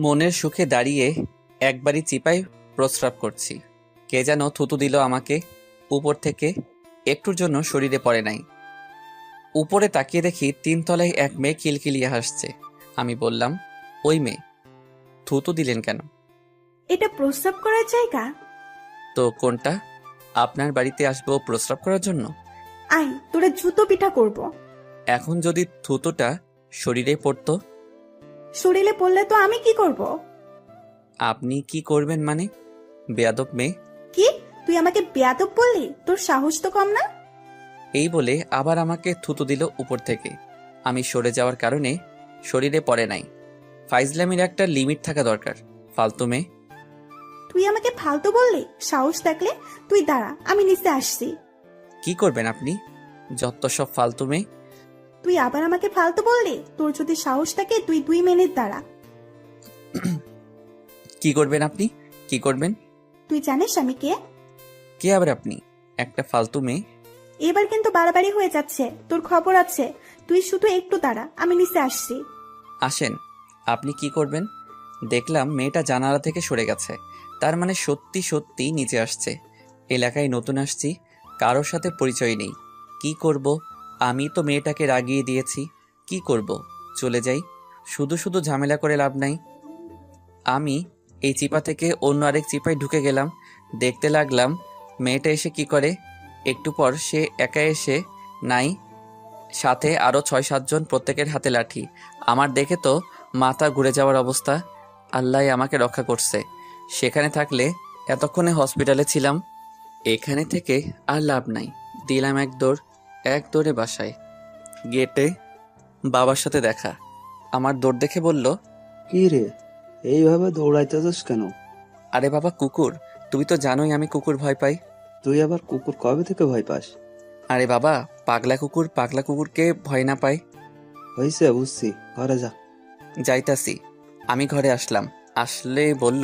মনের সুখে দাঁড়িয়ে একবারই চিপায় প্রস্রাব করছি। কে যেন থুতু দিল আমাকে উপর থেকে, একটুর জন্য শরীরে পড়ে নাই। উপরে তাকিয়ে দেখি 3 তলায় এক মেয়ে কিলকিলিয়ে হাসছে। আমি বললাম, ওই মেয়ে, থুতু দিলেন কেন? এটা প্রস্রাব করার জায়গা? তো কোনটা? আপনার বাড়িতে আসবো প্রস্রাব করার জন্য? আয়, তোরা জুতো পিঠা করব। এখন যদি থুতুটা শরীরে পড়তো? শরীরে পড়লে তো আমি কি করব? আপনি কি করবেন মানে? বেয়াদব মেয়ে। কি? তুই আমাকে বেয়াদব বললি? তোর সাহস তো কম না? এই বলে আবার আমাকে থুতু দিল উপর থেকে। আমি সরে যাওয়ার কারণে শরীরে পড়ে নাই। ফাইজলামির একটা লিমিট থাকা দরকার, ফালতু মেয়ে। তুই আমাকে ফালতু বললি? সাহস থাকলে তুই দাঁড়া, আমি নিচে আসছি। কি করবেন আপনি? যত সব ফালতু মেয়ে। তুই আবার আমাকে ফালতু বললি? তোর যদি সাহস থাকে তুই 2 মিনিট দাঁড়া। কি করবেন আপনি? কি করবেন? তুই জানিস আমি কে? কে আবার আপনি? একটা ফালতু মেয়ে। এবার কিন্তু বাড়াবাড়ি হয়ে যাচ্ছে, তোর খবর আছে। তুই শুধু একটু দাঁড়া, আমি নিচে আসছি। আসেন। আপনি কি করবেন? দেখলাম মেয়েটা জানালা থেকে সরে গেছে, তার মানে সত্যি সত্যি নিচে আসছে। এলাকায় নতুন আসছি, কারোর সাথে পরিচয় নেই। কি করব? আমি তো মেয়েটাকে রাগিয়ে দিয়েছি। কি করব? চলে যাই। শুধু শুধু ঝামেলা করে লাভ নাই। আমি এই চিপা থেকে অন্য আরেক চিপায় ঢুকে গেলাম। দেখতে লাগলাম মেয়েটা এসে কি করে। একটু পর সে একা এসে নাই, সাথে আরো 6-7 জন, প্রত্যেকের হাতে লাঠি। আমার দেখে তো মাথা ঘুরে যাওয়ার অবস্থা। আল্লাহ আমাকে রক্ষা করছে। সেখানে থাকলে এতক্ষণে হসপিটালে ছিলাম। এখানে থেকে আর লাভ নাই। দিলাম এক দৌড়ে বাসায়। গেটে বাবার সাথে দেখা। আমার দৌড় দেখে বলল, কি রে, এইভাবে দৌড়াইতেছিস কেন? আরে বাবা, কুকুর। তুমি তো জানোই আমি কুকুর ভয় পাই। তুই আবার কুকুর কবে থেকে ভয় পাস? আরে বাবা, পাগলা কুকুরকে ভয় না পায়? হয়েছে, বুঝছি, ঘরে যা। যাইতাছি। আমি ঘরে আসলাম। আসলে বলল,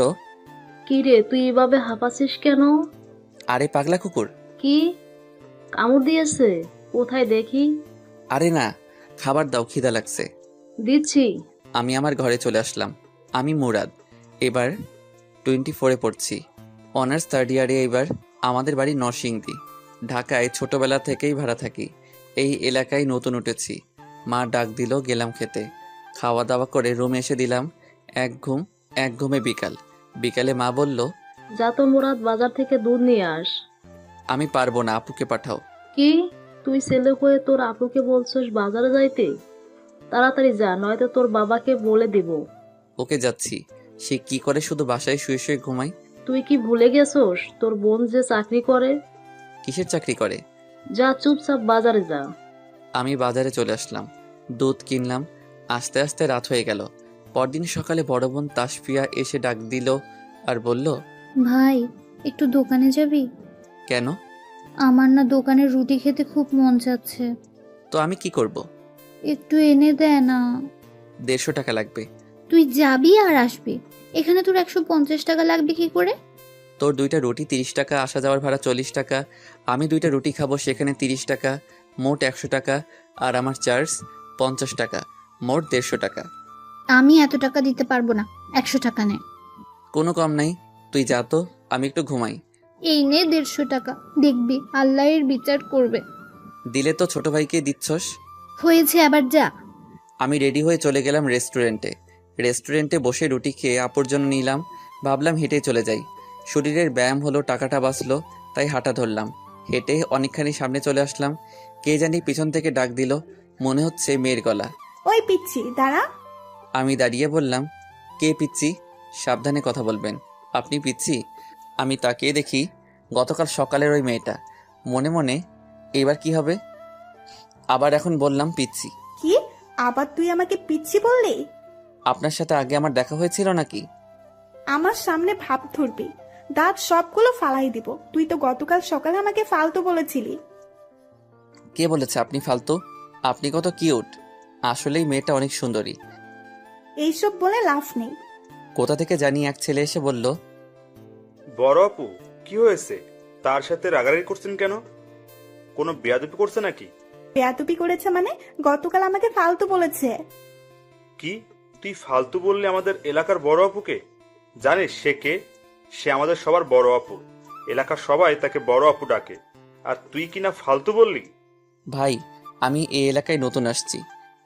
কি রে, তুই এভাবে হাঁপাচ্ছিস কেন? আরে পাগলা কুকুর। কি কামড় দিয়েছে? কোথায় দেখি? আরে না, খাবার দাও, খিদা লাগছে। দিচ্ছি। আমি আমার ঘরে চলে আসলাম। আমি মুরাদ, এবার 24-এ পড়ছি, অনার্স 3rd ইয়ারে। এবার আমাদের বাড়ি নরসিংদী। ঢাকায় ছোটবেলা থেকেই ভাড়া থাকি। এই এলাকায় নতুন উঠেছি। মা ডাক দিল, গেলাম খেতে। খাওয়া দাওয়া করে রুমে এসে দিলাম এক ঘুমে বিকালে মা বলল, যা তো মুরাদ, বাজার থেকে দুধ নিয়ে আস। আমি পারবো না, আপুকে পাঠাও। কি? তুই ছেলে হয়ে তোর আপুকে বলছস বাজারে যাইতে? তাড়াতাড়ি যা, নয়তো তোর বাবাকে বলে দিব। ওকে, যাচ্ছি। সে কি করে শুধু বাসায় শুয়ে শুয়ে ঘুমায়? তুই কি ভুলে গেছস তোর বোন যে চাকরি করে? কিসের চাকরি করে? যা, চুপচাপ বাজারে যা। আমি বাজারে চলে আসলাম, দুধ কিনলাম। আস্তে আস্তে রাত হয়ে গেল। পরদিন সকালে বড় বোন তাসফিয়া এসে ডাক দিল আর বলল, ভাই, একটু দোকানে যাবি? কেন? আমার না দোকানে রুটি খেতে খুব মন চাচ্ছে। তো আমি কি করব? একটু এনে দে না। 150 টাকা লাগবে। তুই যাবি আর আসবি, এখানে তোর 150 টাকা লাগবে কি করে? তোর 2টা রুটি 30 টাকা, আসা যাওয়ার ভাড়া 40 টাকা। আমি 2টা রুটি খাবো, সেখানে 30 টাকা, মোট 100 টাকা। আর আমার চার্জ 50 টাকা, মোট 150 টাকা। আমি এত টাকা দিতে পারবো না, 100 টাকা নে। কোনো কম নাই। তুই যা তো, আমি একটু ঘুমাই। এই নে 150 টাকা, দেখবি আল্লাহর বিচার করবে। দিলে তো ছোট ভাইকে দিচ্ছস। হয়েছে, আবার যা। আমি রেডি হয়ে চলে গেলাম রেস্টুরেন্টে বসে রুটি খেয়ে আপুর জন্য নিলাম। ভাবলাম হেঁটে চলে যাই, শরীরের ব্যায়াম হলো, টাকাটা বাঁচলো। তাই হাঁটা ধরলাম। হেঁটে অনেকখানি সামনে চলে আসলাম। কে জানি পিছন থেকে ডাক দিল, মনে হচ্ছে মেয়ের গলা। ওই পিচ্ছি, দাঁড়া। আমি দাঁড়িয়ে বললাম, কে পিচ্ছি? সাবধানে কথা বলবেন। আপনি পিচ্ছি? আমি তাকিয়ে দেখি গতকাল সকালের ওই মেয়েটা। মনে মনে, এবার কি হবে? আবার এখন বললাম পিচ্ছি। কি? আবার তুই আমাকে পিচ্ছি বললি? আপনার সাথে আগে আমার দেখা হয়েছিল নাকি? আমার সামনে ভাব ধরবি, দাঁত সবগুলো ফালাই দিব। তুই তো গতকাল সকালে আমাকে ফালতু বলেছিলি। কে বলেছে আপনি ফালতু? আপনি কত কিউট। আসলেই মেয়েটা অনেক সুন্দরী। এইসব বলে লাভ নেই। কোথা থেকে জানি এক ছেলে এসে বলল, বড় আপু, কি হয়েছে? তার সাথে রাগারাগি করছেন কেন? কোনো বেয়াদবি করছে নাকি? বেয়াদবি করেছে মানে? গতকাল আমাকে ফালতু বলেছে। কি, তুই ফালতু বললি আমাদের এলাকার বড় আপুকে? জানিস সে কে? সে আমাদের সবার বড় আপু। এলাকার সবাই তাকে বড় আপু ডাকে। আর তুই কিনা ফালতু বললি? ভাই, আমি এই এলাকায় নতুন আসছি,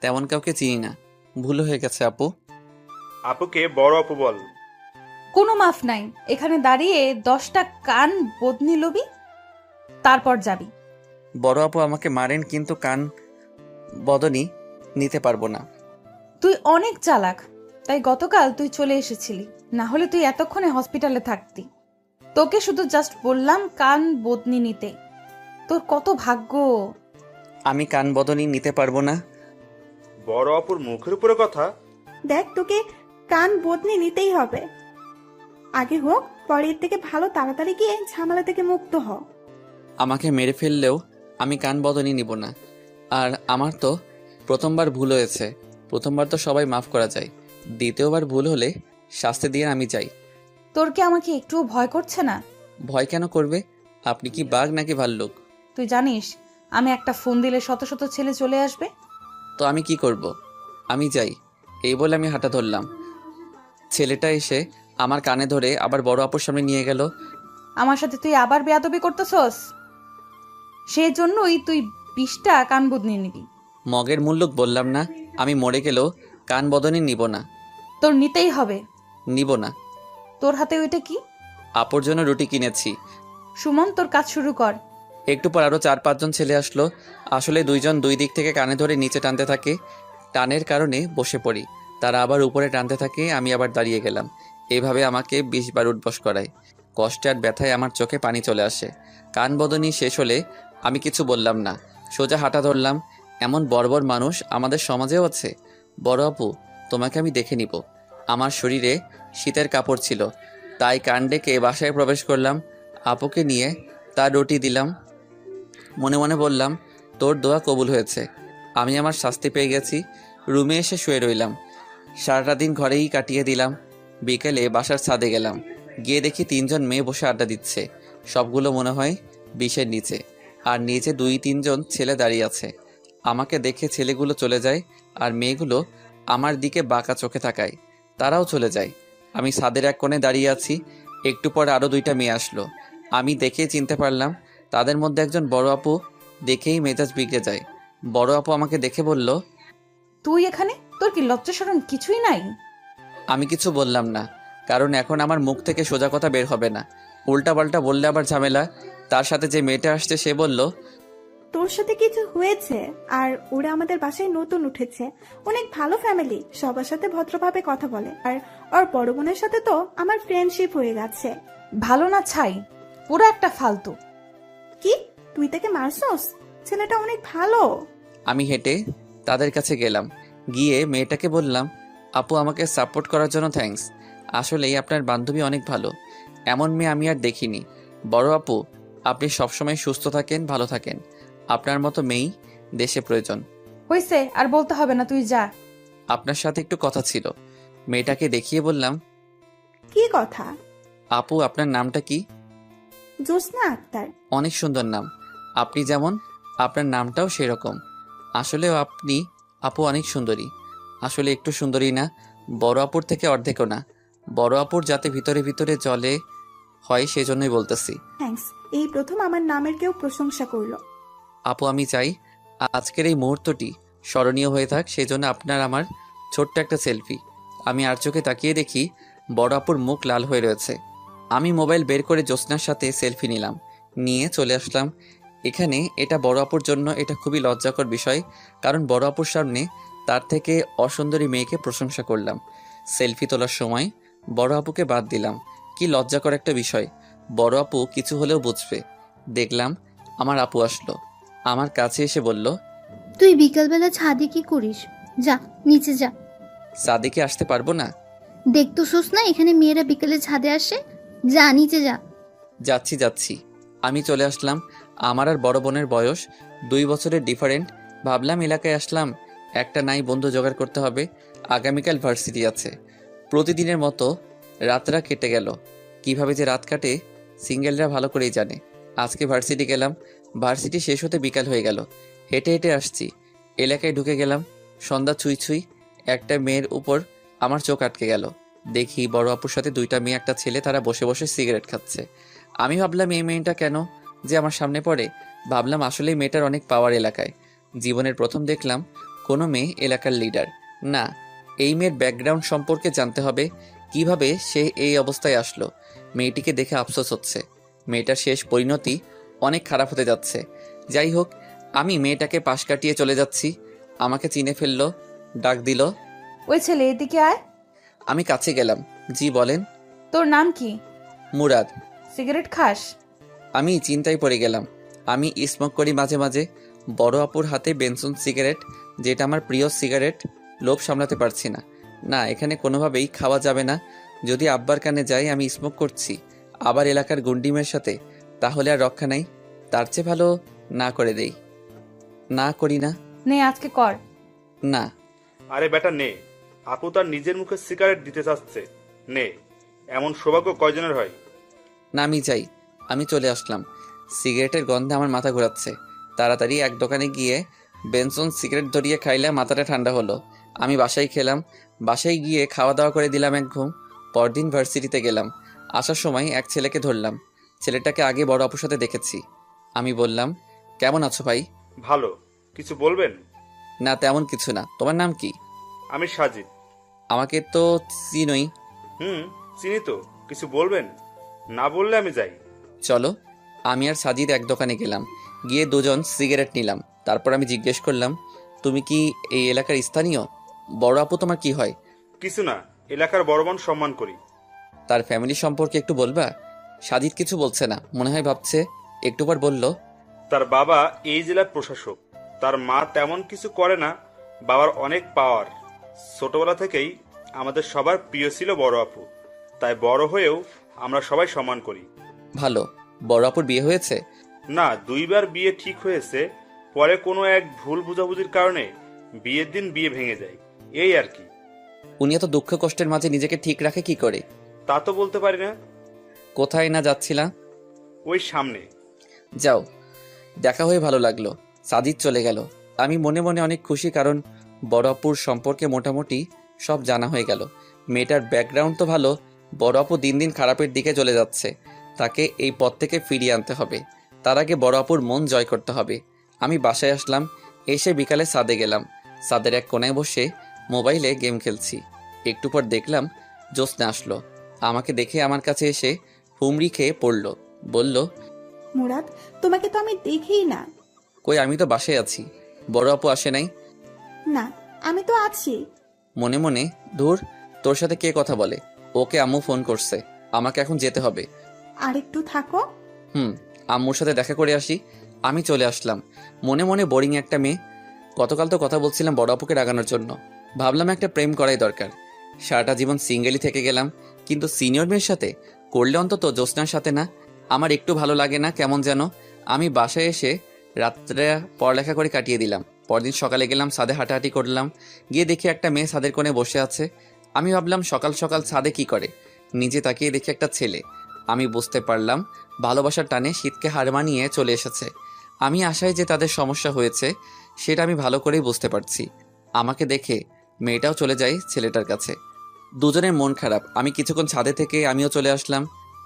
তেমন কাউকে চিনি না, ভুল হয়ে গেছে আপু। আপুকে বড় আপু বল। কোনো মাফ নাই, এখানে দাঁড়িয়ে 10টা কান বদনি লবি, তারপর যাবি। বড় আপু আমাকে মারেন, কিন্তু কান বদনি নিতে পারবো না। তুই অনেক চালাক, তাই গতকাল তুই চলে এসেছিলি, না হলে তুই এতক্ষণে হসপিটালে থাকতি। তোকে শুধু জাস্ট বললাম কান বদনি নিতে। তোর কত ভাগ্য। আমি কান বদনি নিতে পারবো না। বড় আপুর মুখের উপরে কথা। দেখ, তোকে কান বদলে নিতেই হবে। আগে হোক, পরের থেকে ভালো তাড়াতাড়ি গিয়ে ঝামেলা থেকে মুক্ত হ। আমাকে মেরে ফেললেও আমি কান বদনি নিব না। আর আমার তো প্রথমবার ভুল হয়েছে, প্রথমবার তো সবাই মাফ করা যায়, দ্বিতীয়বার ভুল হলে শাস্তি দিয়ে আমি যাই। তোর কি আমাকে একটুও ভয় করছে না? ভয় কেন করবে? আপনি কি বাঘ নাকি ভাল্লুক? তুই জানিস আমি একটা ফোন দিলে শত শত ছেলে চলে আসবে। তো আমি কি করব? আমি যাই, এই বলে আমি হাঁটা ধরলাম। ছেলেটা এসে আমার কানে ধরে আবার বড় আপুর সামনে নিয়ে গেল। আমার সাথে তুই আবার বেয়াদবি করতেছস, সেই জন্যই তুই 20টা কান বদনি নিবি। মগের মুল্লুক বললাম না, আমি মরে গেলেও কান বদনি নিব না। তোর নিতেই হবে। নিব না। তোর হাতে ওইটা কি? আপুর জন্য রুটি কিনেছি। সুমন, তোর কাজ শুরু কর। একটু পর আরও 4-5 জন ছেলে আসলো। আসলে দুইজন দুই দিক থেকে কানে ধরে নিচে টানতে থাকে, টানের কারণে বসে পড়ি। তারা আবার উপরে টানতে থাকে, আমি আবার দাঁড়িয়ে গেলাম। এইভাবে আমাকে 20 বার উঠবস করায়। কষ্টে আর ব্যথায় আমার চোখে পানি চলে আসে। কান বদনি শেষ হলে আমি কিছু বললাম না, সোজা হাঁটা ধরলাম। এমন বর্বর মানুষ আমাদের সমাজেও আছে। বড় আপু, তোমাকে আমি দেখে নিব। আমার শরীরে শীতের কাপড় ছিল, তাই কান ডেকে বাসায় প্রবেশ করলাম। আপুকে নিয়ে তার রুটি দিলাম। মনে মনে বললাম, তোর দোয়া কবুল হয়েছে, আমি আমার শাস্তি পেয়ে গেছি। রুমে এসে শুয়ে রইলাম। সারাটা দিন ঘরেই কাটিয়ে দিলাম। বিকেলে বাসার ছাদে গেলাম, গিয়ে দেখি 3 জন মেয়ে বসে আড্ডা দিচ্ছে। সবগুলো মনে হয় 20-এর নিচে, আর নিচে 2-3 জন ছেলে দাঁড়িয়ে আছে। আমাকে দেখে ছেলেগুলো চলে যায়, আর মেয়েগুলো আমার দিকে বাঁকা চোখে তাকায়। তারাও চলে যায়। আমি ছাদের এক কোণে দাঁড়িয়ে আছি। একটু পর আরও 2টা মেয়ে আসলো। আমি দেখেই চিনতে পারলাম তাদের মধ্যে একজন বড় আপু। দেখেই মেজাজ বিগড়ে যায়। বড় আপু আমাকে দেখে বলল, তুই এখানে? তোর কি লজ্জা শরম কিছুই নাই? আমি কিছু বললাম না, কারণ এখন আমার মুখ থেকে সোজা কথা বের হবে না। উল্টাপাল্টা বললে আবার ঝামেলা। তার সাথে যে মেয়েটা আসছে সে বলল, তোর সাথে কিছু হয়েছে? আর ওরা আমাদের বাসায় নতুন উঠেছে, অনেক ভালো ফ্যামিলি, সবার সাথে ভদ্রভাবে কথা বলে। আর ওর বড় বোনের সাথে তো আমার ফ্রেন্ডশিপ হয়ে গেছে। ভালো না ছাই, পুরো একটা ফালতু। কি, তুই তাকে মারছস? ছেলেটা অনেক ভালো। আমি হেঁটে তাদের কাছে গেলাম। গিয়ে মেয়েটাকে বললাম, আপু, আমাকে সাপোর্ট করার জন্য থ্যাঙ্কস। আসলেই আপনার বান্ধবী অনেক ভালো, এমন মেয়ে আমি আর দেখিনি। বড় আপু, আপনি সবসময় সুস্থ থাকেন, ভালো থাকেন। আপনার মতো মেয়েই দেশে প্রয়োজন। হইছে, আর বলতে হবে না, তুই যা। আপনার সাথে একটু কথা ছিল। মেয়েটাকে দেখিয়ে বললাম, কি কথা? আপু, আপনার নামটা কি? জোসনা আক্তার। অনেক সুন্দর নাম। আপনি যেমন, আপনার নামটাও সেরকম। আসলেও আপনি, আপু, অনেক সুন্দরী। আসলে একটু সুন্দরী না, বড় আপুর থেকে অর্ধেকও না। বড় আপুর যাতে ভিতরে ভিতরে জলে হয় সেজন্যই বলতেছি। থ্যাঙ্কস, এই প্রথম আমার নামের কেউ প্রশংসা করলো। আপু, আমি চাই আজকের এই মুহূর্তটি স্মরণীয় হয়ে থাক, সেই জন্য আপনার আমার ছোট্ট একটা সেলফি। আমি আর চোখে তাকিয়ে দেখি বড় আপুর মুখ লাল হয়ে রয়েছে। আমি মোবাইল বের করে জ্যোৎস্নার সাথে সেলফি নিলাম, নিয়ে চলে আসলাম এখানে। এটা বড় আপুর জন্য এটা খুবই লজ্জাকর বিষয়, কারণ বড় আপুর সামনে তার থেকে অসুন্দরী মেয়েকে প্রশংসা করলাম। সেলফি তোলার সময় বড় আপুকে বাদ দিলাম। কি লজ্জাকর একটা বিষয়। বড় আপু কিছু হলেও বুঝবে। দেখলাম আমার আপু আসলো, আমার কাছে এসে বলল, তুই বিকালবেলা ছাদে কি করিস? যা, নিচে যা। সাদিকে আসতে পারবো না? দেখতেছোস না এখানে মেয়েরা বিকেলে ছাদে আসে? যা, নিচে যা। যাচ্ছি যাচ্ছি। আমি চলে আসলাম। আমার আর বড় বোনের বয়স 2 বছরের ডিফারেন্ট। ভাবলাম এলাকায় আসলাম, একটা নাই বন্ধু জোগাড় করতে হবে। আগামীকাল ভার্সিটি আছে। প্রতিদিনের মতো রাতরা কেটে গেল। কিভাবে যে রাত কাটে সিঙ্গেলরা ভালো করেই জানে। আজকে ভার্সিটি গেলাম, ভার্সিটি শেষ হতে বিকাল হয়ে গেল। হেঁটে হেঁটে আসছি, এলাকায় ঢুকে গেলাম। সন্ধ্যা ছুঁই ছুঁই, একটা মেয়ের উপর আমার চোখ আটকে গেল। দেখি বড় আপুর সাথে দুইটা মেয়ে একটা ছেলে, তারা বসে বসে সিগারেট খাচ্ছে। আমি ভাবলাম এই মেয়েটা কেন যে আমার সামনে পড়ে। ভাবলাম আসলেই মেয়েটার অনেক পাওয়ার এলাকায়। জীবনের প্রথম দেখলাম কোনো মেয়ে এলাকার লিডার। না, এই মেয়ের ব্যাকগ্রাউন্ড সম্পর্কে জানতে হবে, কিভাবে সে এই অবস্থায় আসলো। মেয়েটিকে দেখে আফসোস হচ্ছে, মেয়েটার শেষ পরিণতি অনেক খারাপ হতে যাচ্ছে। যাই হোক, আমি মেয়েটাকে পাশ কাটিয়ে চলে যাচ্ছি। আমাকে চিনে ফেললো, ডাক দিল। ওই ছেলে এদিকে আয়। আমি কাছে গেলাম। জি বলেন। তোর নাম কি? মুরাদ। সিগারেট খাস? আমি চিন্তায় পড়ে গেলাম। আমি স্মোক করি মাঝে মাঝে। বড় আপুর হাতে বেনসন সিগারেট, যেটা আমার প্রিয় সিগারেট। লোভ সামলাতে পারছি না। না, এখানে কোনোভাবেই খাওয়া যাবে না। যদি আব্বার কানে যাই আমি স্মোক করছি, আবার এলাকার গুন্ডিমের সাথে, তাহলে আর রক্ষা নাই। তার চেয়ে ভালো না করে দেই। না করি না। নে আজকে কর। না। আরে বেটা নে, আপু তার নিজের মুখে সিগারেট দিতে চাচ্ছে, নে। এমন সৌভাগ্য কয়জনের হয়? না, আমি যাই। আমি চলে আসলাম। সিগারেটের গন্ধে আমার মাথা ঘোরাচ্ছে। তাড়াতাড়ি এক দোকানে গিয়ে বেনসন সিগারেট ধরিয়ে খাইলে মাথাটা ঠান্ডা হলো। আমি বাসায় খেলাম। বাসায় গিয়ে খাওয়া দাওয়া করে দিলাম এক ঘুম। পরদিন ভার্সিটিতে গেলাম। আসার সময় এক ছেলেকে ধরলাম। ছেলেটাকে আগে বড় আপুর সাথে দেখেছি। আমি বললাম, কেমন আছো ভাই? ভালো। কিছু বলবেন? না, তেমন কিছু না। তোমার নাম কি? আমি সাজিদ। আমাকে তো চিনোই। চিনি তো। কিছু বলবেন? না বললে আমি যাই। চলো। আমি আর সাজিদ এক দোকানে গেলাম। গিয়ে দুজন সিগারেট নিলাম। তারপর আমি জিজ্ঞেস করলাম, তুমি কি এই এলাকার স্থানীয়? বড় আপু তোমার কি হয়? কিছু না, এলাকার বড় বোন সম্মান করি। তার ফ্যামিলি সম্পর্কে একটু বলবা? সাজিদ কিছু বলছে না, মনে হয় ভাবছে। একটু পর বলল, তার বাবা এই জেলার প্রশাসক। তার মা তেমন কিছু করে না, বাবার অনেক পাওয়ার। ছোটবেলা থেকেই আমাদের সবার প্রিয় ছিল বড় আপু, তাই বড় হয়েও আমরা সবাই সম্মান করি। ভালো। বড় আপুর বিয়ে হয়েছে? না, 2বার বিয়ে ঠিক হয়েছে, পরে কোনো এক ভুল বুঝাবুঝির কারণে বিয়ের দিন বিয়ে ভেঙে যায়, এই আর কি। উনি এত দুঃখ কষ্টের মাঝে নিজেকে ঠিক রাখে কি করে? তা তো বলতে পারি না। কোথায় না যাচ্ছিলা? ওই সামনে। যাও। দেখা হয়ে ভালো লাগলো। সাজিদ চলে গেল। আমি মনে মনে অনেক খুশি, কারণ বড় আপুর সম্পর্কে মোটামুটি সব জানা হয়ে গেল। মেয়েটার ব্যাকগ্রাউন্ড তো ভালো। বড় আপু দিন দিন খারাপের দিকে চলে যাচ্ছে। তাকে এই পথ থেকে ফিরিয়ে আনতে হবে। তার আগে বড় আপুর মন জয় করতে হবে। আমি বাসায় আসলাম। এসে বিকালে ছাদে গেলাম। ছাদের এক কোণায় বসে মোবাইলে গেম খেলছি। একটু পর দেখলাম জ্যোৎস্না আসলো। আমাকে দেখে আমার কাছে এসে হুমড়ি খেয়ে পড়ল। বলল, মুরাদ, তোমাকে তো আমি দেখিই না। কই, আমি তো বাসায় আছি। বড় আপু আসে নাই? না, আমি তো আছি। মনে মনে, ধুর, তোর সাথে কে কথা বলে। ওকে আম্মু ফোন করছে, আমাকে এখন যেতে হবে। আর একটু থাকো। আম্মুর সাথে দেখা করে আসি। আমি চলে আসলাম। মনে মনে বোরিং একটা মেয়ে। গতকাল তো কথা বলছিলাম বড় আপুকে রাগানোর জন্য। ভাবলাম একটা প্রেম করাই দরকার। সারাটা জীবন সিঙ্গেলই থেকে গেলাম, কিন্তু সিনিয়র মেয়ের সাথে করলে অন্তত জ্যোৎস্নার সাথে না। আমার একটু ভালো লাগে না, কেমন যেন। আমি বাসায় এসে রাত্রে পড়ালেখা করে কাটিয়ে দিলাম। পরদিন সকালে গেলাম, ছাদে হাঁটাহাঁটি করলাম। গিয়ে দেখি একটা মেয়ে ছাদের কোণে বসে আছে। আমি ভাবলাম সকাল সকাল ছাদে কি করে। নিজে তাকিয়ে দেখি একটা ছেলে। আমি বুঝতে পারলাম ভালোবাসার টানে শীতকে হার মানিয়ে চলে এসেছে। আমি আশায় যে তাদের সমস্যা হয়েছে সেটা আমি ভালো করেই বুঝতে পারছি। আমাকে দেখে মেয়েটাও চলে যায় ছেলেটার কাছে। দুজনের মন খারাপ। আমি কিছুক্ষণ ছাদে থেকে আমিও চলে আসলাম।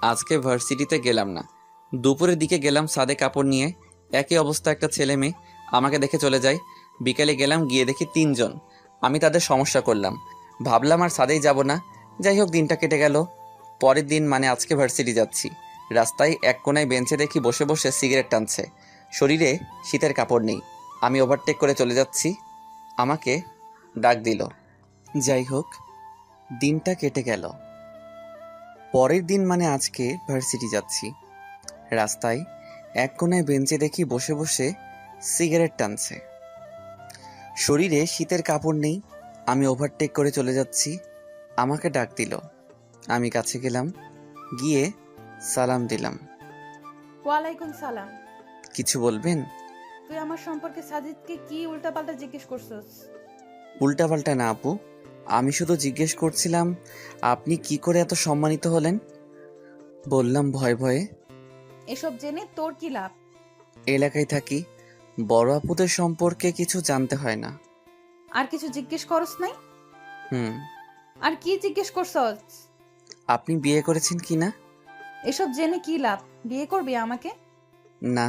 আজকে ভার্সিটিতে গেলাম না। দুপুরের দিকে গেলাম ছাদে কাপড় নিয়ে। একই অবস্থা, একটা ছেলে মেয়ে আমাকে দেখে চলে যায়। বিকালে গেলাম, গিয়ে দেখি 3 জন। আমি তাদের সমস্যা করলাম। ভাবলাম আর ছাদেই যাব না। যাই হোক, দিনটা কেটে গেল। পরের দিন মানে আজকে ভার্সিটি যাচ্ছি। রাস্তায় এক কোনায় বেঞ্চে দেখি বসে বসে সিগারেট টানছে। শরীরে শীতের কাপড় নেই। আমি ওভারটেক করে চলে যাচ্ছি। আমাকে ডাক দিল। যাই হোক, দিনটা কেটে গেল। পরের দিন মানে আজকে ভার্সিটি যাচ্ছি। রাস্তায় এক কোনায় বেঞ্চে দেখি বসে বসে সিগারেট টানছে। শরীরে শীতের কাপড় নেই। আমি ওভারটেক করে চলে যাচ্ছি। আমাকে ডাক দিল। আমি কাছে গেলাম, গিয়ে সালাম দিলাম। ওয়ালাইকুম সালাম। কিছু বলবেন? তুই আমার সম্পর্কে সাজিদকে কি উল্টাপাল্টা জিজ্ঞেস করছস? উল্টাপাল্টা না আপু, আমি শুধু জিজ্ঞেস করছিলাম আপনি কি করে এত সম্মানিত হলেন। বললাম ভয়ে ভয়ে। এসব জেনে তোর কি লাভ? এলাকায় থাকি, বড় আপুদের সম্পর্কে কিছু জানতে হয় না। আর কিছু জিজ্ঞেস করস নাই? হুম। আর কি জিজ্ঞেস করছস? আপনি বিয়ে করেছেন কি না? এসব জেনে কি লাভ? বিয়ে করবি আমাকে? না।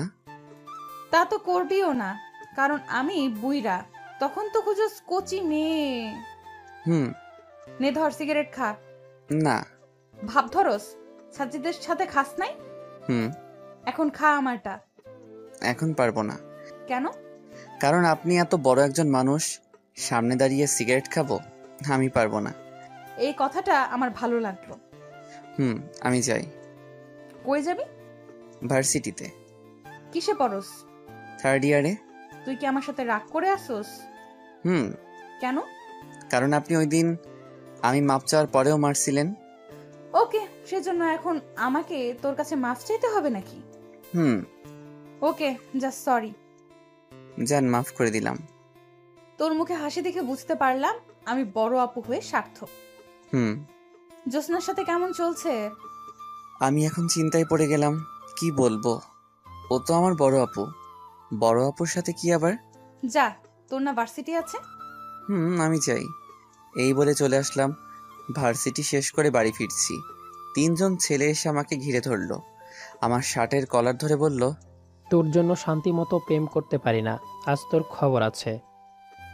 তা তো করবিও না, কারণ আমি বুইরা। তখন তো খুঁজোস কচি মেয়ে। হুম। নে ধর সিগারেট খা। না। ভাব ধরস সাজিদের সাথে খাস নাই? হুম। এখন খা আমারটা। এখন পারবো না। কেন? কারণ আপনি এত বড় একজন মানুষ, সামনে দাঁড়িয়ে সিগারেট খাবো? আমি পারবো না। এই কথাটা আমার ভালো লাগলো। হুম। আমি যাই। কই যাবি? ভার্সিটিতে। কিসে পড়স? 3rd ইয়ারে। তুই কি আমার সাথে রাগ করে আসোস? হুম। কেন? কারণ আপনি ওই দিন আমি মাপ চাওয়ার পরেও মারছিলেন। ওকে, সেজন্য এখন আমাকে তোর কাছে মাফ চাইতে হবে নাকি? হুম। ওকে, জাস্ট সরি। যান, মাফ করে দিলাম। তোর মুখে হাসি দেখে বুঝতে পারলাম আমি বড় আপু হয়ে সার্থক। হুম। জ্যোৎস্নার সাথে কেমন চলছে? আমি এখন চিন্তায় পড়ে গেলাম, কি বলবো। ও তো আমার বড় আপু। বড় আপুর সাথে কি আবার? যা, তোর না ভার্সিটি আছে? হুম। আমি চাই। এই বলে চলে আসলাম। ভার্সিটি শেষ করে বাড়ি ফিরছি। 3জন ছেলে এসে আমাকে ঘিরে ধরলো। আমার শার্টের কলার ধরে বলল, তোর জন্য শান্তি মতো প্রেম করতে পারি না, আজ তোর খবর আছে।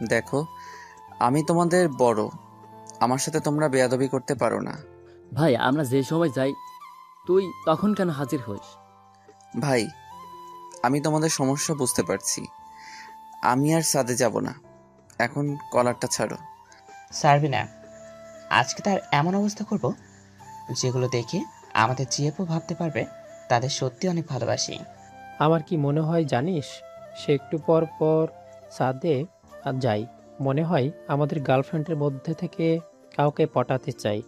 দেখো, আমি তোমাদের বড়, আমার সাথে তোমরা বেয়াদবি করতে পারো না। ভাই আমরা যে সময় যাই তুই তখন কেন হাজির হোস? ভাই, আমি তোমাদের সমস্যা বুঝতে পারছি। আমি আর সাদে যাব না। এখন কলারটা ছাড়ো। ছাড়বি না? আজকে তার এমন অবস্থা করব যেগুলো দেখে আমাদের জিএপও ভাবতে পারবে তাদের সত্যি অনেক ভালোবাসি। আমার কি মনে হয় জানিস, সে একটু পর পর সাদে আর যাই, মনে হয় আমাদের গার্লফ্রেন্ডের মধ্যে থেকে কাউকে পটাতে চাই।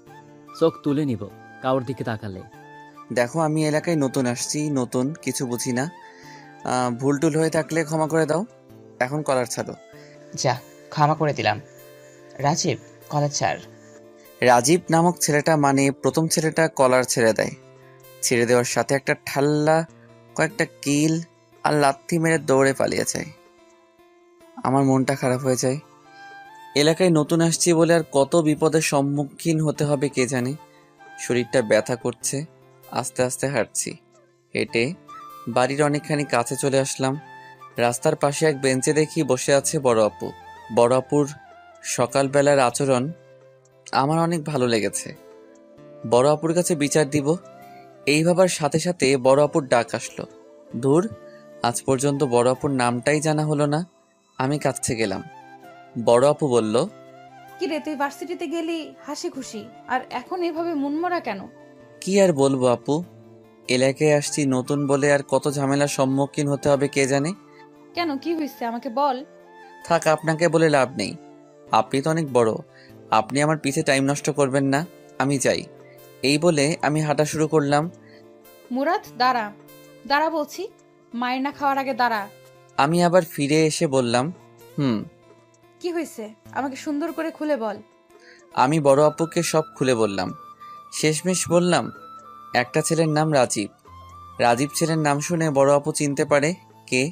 চোখ তুলে নিব কারোর দিকে তাকালে। দেখো, আমি এলাকায় নতুন আসছি, নতুন কিছু বুঝি না। ভুল টুল হয়ে থাকলে ক্ষমা করে দাও। এখন কলার ছাড়ো। যা, ক্ষমা করে দিলাম। রাজীব, কলেজ ছাড়। রাজীব নামক ছেলেটা, মানে প্রথম ছেলেটা, কলার ছেড়ে দেয়। ছেড়ে দেওয়ার সাথে একটা ঠাল্লা, কয়েকটা কিল আর লাথি মেরে দৌড়ে পালিয়ে যায়। আমার মনটা খারাপ হয়ে যায়। এলাকায় নতুন আসছি বলে আর কত বিপদের সম্মুখীন হতে হবে কে জানে। শরীরটা ব্যথা করছে। আস্তে আস্তে হাঁটছি। হেঁটে বাড়ির অনেকখানি কাছে চলে আসলাম। রাস্তার পাশে এক বেঞ্চে দেখি বসে আছে বড় আপু। বড় আপুর সকালবেলার আচরণ আমার অনেক ভালো লেগেছে। বড় আপুর কাছে বিচার দিব এই ভাবার সাথে সাথে বড় আপুর ডাক আসলো। ধুর, আজ পর্যন্ত বড় আপুর নামটাই জানা হলো না। আমি কাছে গেলাম। বড় আপু বলল, কি রে, তুই ভার্সিটিতে গেলি হাসি খুশি, আর এখন এভাবে মনমরা কেন? কি আর বলবো আপু, এলাকায় আসছি নতুন বলে আর কত ঝামেলার সম্মুখীন হতে হবে কে জানে। কেন, কি হয়েছে আমাকে বল। থাক, আপনাকে বলে লাভ নেই। আপনি তো অনেক বড়, আপনি আমার পিছে টাইম নষ্ট করবেন না। আমি যাই। এই বলে আমি হাঁটা শুরু করলাম। মুরাদ, দাঁড়া দাঁড়া বলছি, মায়ের না খাওয়ার আগে দাঁড়া। আমি আবার ফিরে এসে বললাম, হুম। কি হয়েছে আমাকে সুন্দর করে খুলে বল। আমি বড় আপুকে সব খুলে বললাম। শেষমেশ বললাম, একটা ছেলের নাম রাজীব। রাজীব ছেলের নাম শুনে বড় আপু চিনতে পারে কে।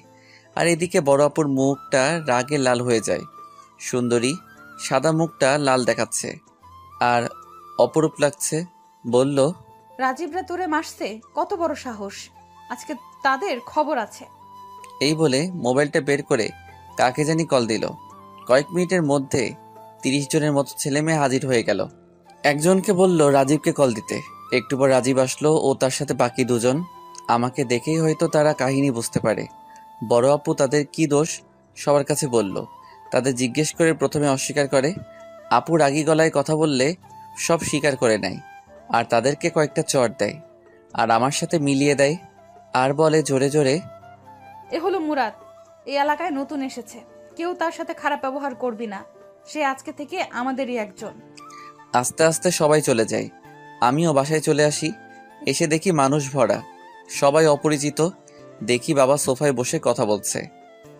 আর এদিকে বড় আপুর মুখটা রাগে লাল হয়ে যায়। সুন্দরী সাদা মুখটা লাল দেখাচ্ছে আর অপরূপ লাগছে। বলল, রাজীবরা তোরে মারছে? কত বড় সাহস! আজকে তাদের খবর আছে। এই বলে মোবাইলটা বের করে কাকে জানি কল দিল। কয়েক মিনিটের মধ্যে 30 জনের মতো ছেলে মেয়ে হাজির হয়ে গেল। একজনকে বলল রাজীবকে কল দিতে। একটু পর রাজীব আসলো ও তার সাথে বাকি দুজন। আমাকে দেখেই হয়তো তারা কাহিনী বুঝতে পারে। বড় আপু তাদের কি দোষ সবার কাছে বলল। তাদের জিজ্ঞেস করে প্রথমে অস্বীকার করে। আপু রাগী গলায় কথা বললে সব স্বীকার করে নেয় আর তাদেরকে কয়েকটা চড় দেয় আর আমার সাথে মিলিয়ে দেয় আর বলে জোরে জোরে, এ হলো মুরাদ, এই এলাকায় নতুন এসেছে, কেউ তার সাথে খারাপ ব্যবহার করবি না, সে আজকে থেকে আমাদেরই একজন। আস্তে আস্তে সবাই চলে যায়। আমিও বাসায় চলে আসি। এসে দেখি মানুষ ভরা, সবাই অপরিচিত। দেখি বাবা সোফায় বসে কথা বলছে।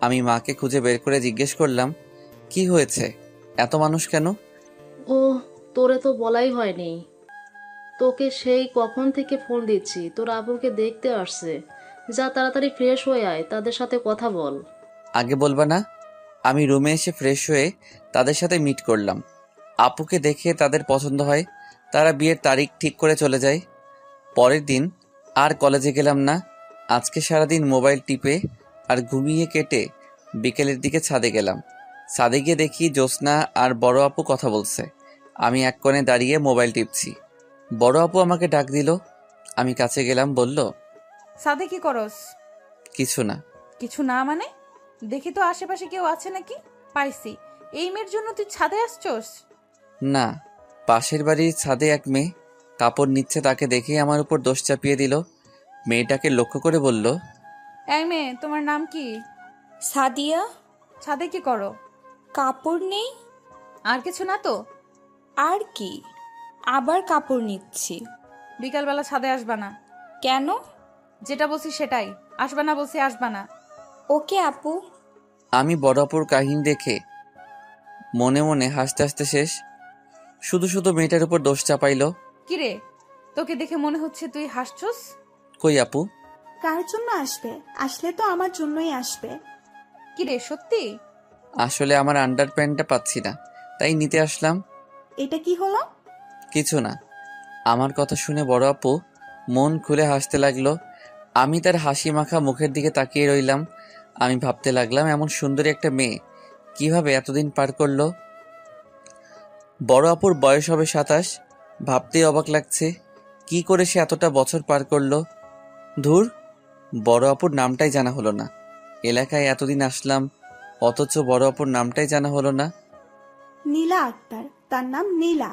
আমি মাকে খুঁজে বের করে জিজ্ঞেস করলাম, কি হয়েছে, এত মানুষ কেন? ও, তোরে তো বলাই হয়নি। তোকে সেই কখন থেকে ফোন দিচ্ছি, তোর আবুকে দেখতে আসছে। যা তাড়াতাড়ি ফ্রেশ হয়ে আয়, তাদের সাথে কথা বল। আগে বলবা না? আমি রুমে এসে ফ্রেশ হয়ে তাদের সাথে মিট করলাম। আপুকে দেখে তাদের পছন্দ হয়, তারা বিয়ের তারিখ ঠিক করে চলে যায়। পরের দিন আর কলেজে গেলাম না। আজকে সারাদিন মোবাইল টিপে আর ঘুমিয়ে কেটে বিকেলের দিকে ছাদে গেলাম। ছাদে গিয়ে দেখি জ্যোৎস্না আর বড় আপু কথা বলছে। আমি এক কোণে দাঁড়িয়ে মোবাইল টিপছি। বড় আপু আমাকে ডাক দিল। আমি কাছে গেলাম, বলল, সাদে কি করস? কিছু না। কিছু না মানে? দেখি তো আশেপাশে কেউ আছে নাকি। পাইছি, এই মেয়ের জন্য তুই ছাদে আসছস? না, পাশের বাড়ির ছাদে এক মেয়ে কাপড় নিচ্ছে, তাকে দেখেই আমার উপর দোষ চাপিয়ে দিল। মেয়েটাকে লক্ষ্য করে বলল, এই মেয়ে, তোমার নাম কি? সাদিয়া। ছাদে কি করো? কাপড় নেই। আর কিছু না তো? আর কি, আবার কাপড় নিচ্ছি। বিকালবেলা ছাদে আসবা না। কেন? যেটা বলছি সেটাই। আসবা না বলছি, আসবা না। ওকে আপু। আমি বড় আপুর কাহিনী দেখে মনে মনে হাসতে হাসতে শেষ। শুধু শুধু মেয়েটার উপর দোষ চাপাইল। কিরে, তোকে দেখে মনে হচ্ছে তুই হাসছস। কই আপু? কার জন্য আসবে? আসলে তো আমার জন্যই আসবে। কিরে, সত্যি? আসলে আমার আন্ডার প্যান্টটা পাচ্ছি না, তাই নিতে আসলাম। এটা কি হলো? কিছু না। আমার কথা শুনে বড় আপু মন খুলে হাসতে লাগলো। আমি তার হাসি মাখা মুখের দিকে তাকিয়ে রইলাম। আমি ভাবতে লাগলাম, এমন সুন্দরী একটা মেয়ে কিভাবে এতদিন পার করলো। বড় আপুর বয়স হবে 27। ভাবতেই অবাক লাগছে, কি করে সে এতটা বছর পার করলো। ধুর, বড় আপুর নামটাই জানা হলো না। এলাকায় এতদিন আসলাম, অথচ বড় আপুর নামটাই জানা হলো না। নীলা আক্তার, তার নাম নীলা।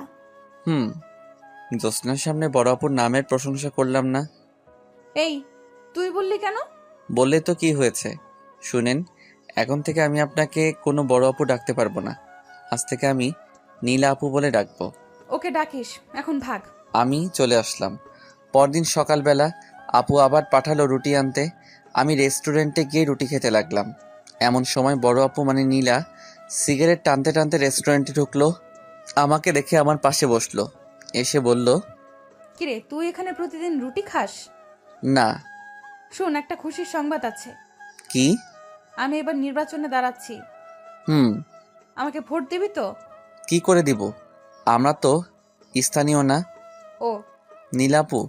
জ্যোৎস্নার সামনে বড় আপুর নামের প্রশংসা করলাম না। এই, তুই বললি কেন? বললে তো কি হয়েছে? শুনেন, এখন থেকে আমি আপনাকে কোনো বড় আপু ডাকতে পারবো না। আজ থেকে আমি নীলা আপু বলে ডাকবো। ওকে ডাকিস, এখন ভাগ। আমি চলে আসলাম। পরদিন সকালবেলা আপু আবার পাঠালো রুটি আনতে। আমি রেস্টুরেন্টে গিয়ে রুটি খেতে লাগলাম। এমন সময় বড় আপু মানে নীলা সিগারেট টানতে টানতে রেস্টুরেন্টে ঢুকলো। আমাকে দেখে আমার পাশে বসলো, এসে বলল, কিরে, তুই এখানে প্রতিদিন রুটি খাস? না। শোন, একটা খুশির সংবাদ আছে। কি? আমি এবার নির্বাচনে দাঁড়াচ্ছি। আমাকে ভোট দিবি তো? কি করে দিব? আমরা তো স্থানীয় না। ও, নীলাপু,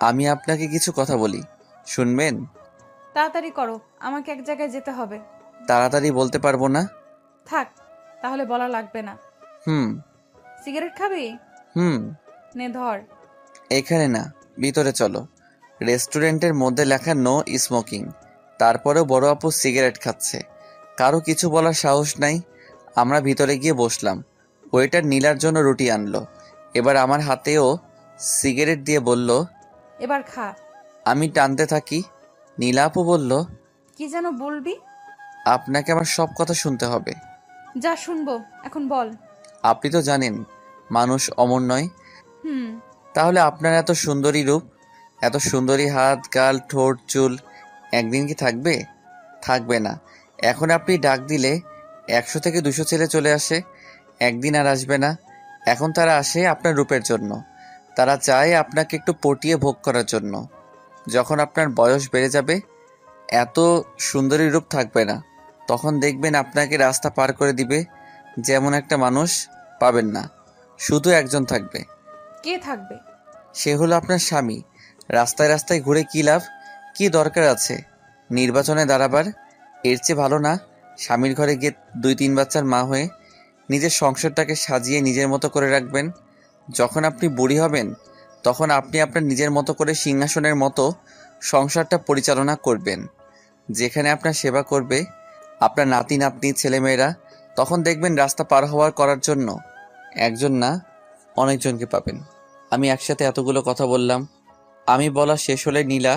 আমি আপনাকে কিছু কথা বলি, শুনবেন? তাড়াতাড়ি করো, আমাকে এক জায়গায় যেতে হবে। তাড়াতাড়ি বলতে পারবো না। থাক, তাহলে বলা লাগবে না। হুম। সিগারেট খাবি? হুম। নে ধর। এখানে না, ভিতরে চলো। রেস্টুরেন্টের মধ্যে লেখা নো স্মোকিং। তারপরেও বড় আপু সিগারেট খাচ্ছে, কারো কিছু বলার সাহস নাই। আমরা ভিতরে গিয়ে বসলাম। ওয়েটার নীলার জন্য রুটি আনলো। এবার আমার হাতেও সিগারেট দিয়ে বলল, এবার খা। আমি টানতে থাকি। নীলা আপু বলল, কি যেন বলবি? আপনাকে আমার সব কথা শুনতে হবে। যা শুনবো, এখন বল। আপনি তো জানেন মানুষ অমর নয়। হুম। তাহলে আপনার এত সুন্দরী রূপ, এত সুন্দরী হাত, গাল, ঠোঁট, চুল একদিন কি থাকবে? থাকবে না। এখন আপনি ডাক দিলে 100 থেকে 200 ছেলে চলে আসে, একদিন আর আসবে না। এখন তারা আসে আপনার রূপের জন্য। তারা চায় আপনাকে একটু পটিয়ে ভোগ করার জন্য। যখন আপনার বয়স বেড়ে যাবে, এত সুন্দরী রূপ থাকবে না। তখন দেখবেন আপনাকে রাস্তা পার করে দিবে, যেমন একটা মানুষ পাবেন না। শুধু একজন থাকবে। কে থাকবে? সে হলো আপনার স্বামী। রাস্তায় রাস্তায় ঘুরে কি লাভ? কি দরকার আছে নির্বাচনে দাঁড়াবার? এর চেয়ে ভালো না স্বামীর ঘরে গিয়ে 2-3 বাচ্চার মা হয়ে নিজের সংসারটাকে সাজিয়ে নিজের মতো করে রাখবেন। যখন আপনি বুড়ি হবেন, তখন আপনি আপনার নিজের মতো করে সিংহাসনের মতো সংসারটা পরিচালনা করবেন, যেখানে আপনার সেবা করবে আপনার নাতি নাতনি ছেলেমেয়েরা। তখন দেখবেন রাস্তা পার হওয়ার করার জন্য একজন না, অনেকজনকে পাবেন। আমি একসাথে এতগুলো কথা বললাম। আমি বলা শেষ হলে নীলা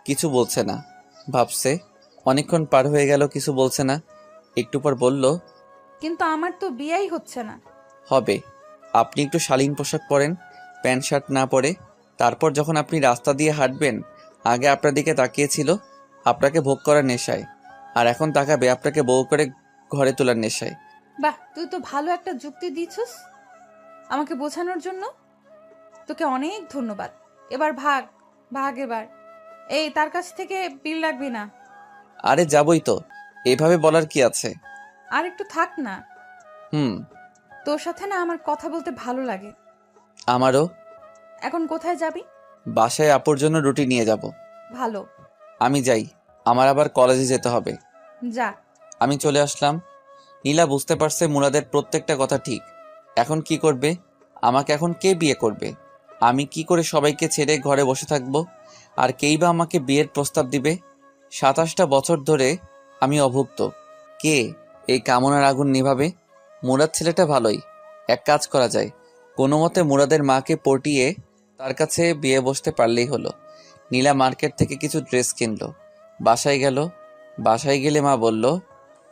কিছু বলছে না, ভাবছে। অনেকক্ষণ পার হয়ে গেল, কিছু বলছে না। একটু পর বলল, কিন্তু আমার তো বিয়েই হচ্ছে না। হবে। আপনি একটু শালীন পোশাক পরেন, প্যান্ট শার্ট না পরে। তারপর যখন আপনি রাস্তা দিয়ে হাঁটবেন, আগে আপনার দিকে তাকিয়েছিল আপনাকে ভোগ করার নেশায়, আর এখন তাকাবে আপনাকে বউ করে ঘরে তোলার নেশায়। বাহ, তুই তো ভালো একটা যুক্তি দিচ্ছিস আমাকে বোঝানোর জন্য। তোকে অনেক ধন্যবাদ। এবার ভাগ ভাগ এবার। এই, তার কাছ থেকে বিল রাখবি না। আরে যাবই তো, এভাবে বলার কি আছে? আর একটু থাক না। হুম। তোর সাথে না আমার কথা বলতে ভালো লাগে। আমারও। এখন কোথায় যাবি? বাসায় আপুর জন্য রুটি নিয়ে যাব। ভালো। আমি যাই, আমার আবার কলেজে যেতে হবে। যা। আমি চলে আসলাম। নীলা বুঝতে পারছে মুরাদের প্রত্যেকটা কথা ঠিক। এখন কি করবে? আমাকে এখন কে বিয়ে করবে? আমি কি করে সবাইকে ছেড়ে ঘরে বসে থাকব? আর কেই বা আমাকে বিয়ের প্রস্তাব দিবে? 27টা বছর ধরে আমি অভুক্ত। কে এই কামনার আগুন নিভাবে? মুরাদ ছেলেটা ভালোই, এক কাজ করা যায়, কোনো মতে মুরাদের মাকে পটিয়ে তার কাছে বিয়ে বসতে পারলেই হলো। নীলা মার্কেট থেকে কিছু ড্রেস কিনলো, বাসায় গেল। বাসায় গেলে মা বলল,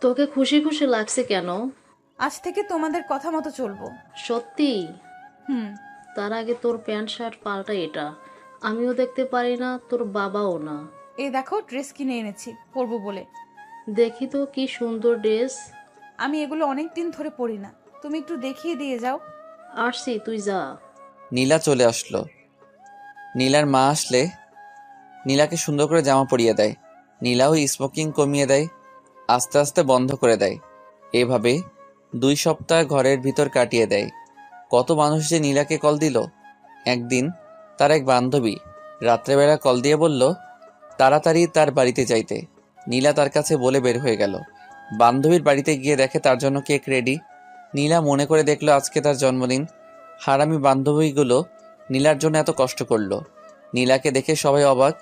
তোকে খুশি খুশি লাগছে কেন? আজ থেকে তোমাদের কথা মতো চলবো। সত্যি? হুম। তার আগে তোর প্যান্ট শার্ট পাল্টা এটা। আমিও দেখতে পারি না, তোর বাবাও না। এই দেখো ড্রেস কিনে এনেছি পরবো বলে। দেখি তো কি সুন্দর ড্রেস। আমি এগুলো অনেক দিন ধরে পরি না, তুমি একটু দেখিয়ে দিয়ে যাও। আসছি, তুই যা। নীলা চলে আসলো। নীলার মা আসলে নীলাকে সুন্দর করে জামা পরিয়ে দেয়। নীলাও স্মোকিং কমিয়ে দেয়, আস্তে আস্তে বন্ধ করে দেয়। এভাবে 2 সপ্তাহ ঘরের ভিতর কাটিয়ে দেয়। কত মানুষ যে নীলাকে কল দিল। একদিন তার এক বান্ধবী রাত্রেবেলা কল দিয়ে বলল তাড়াতাড়ি তার বাড়িতে যাইতে। নীলা তার কাছে বলে বের হয়ে গেল। বান্ধবীর বাড়িতে গিয়ে দেখে তার জন্য কেক রেডি। নীলা মনে করে দেখলো আজকে তার জন্মদিন। হারামি বান্ধবীগুলো নীলার জন্য এত কষ্ট করলো। নীলাকে দেখে সবাই অবাক।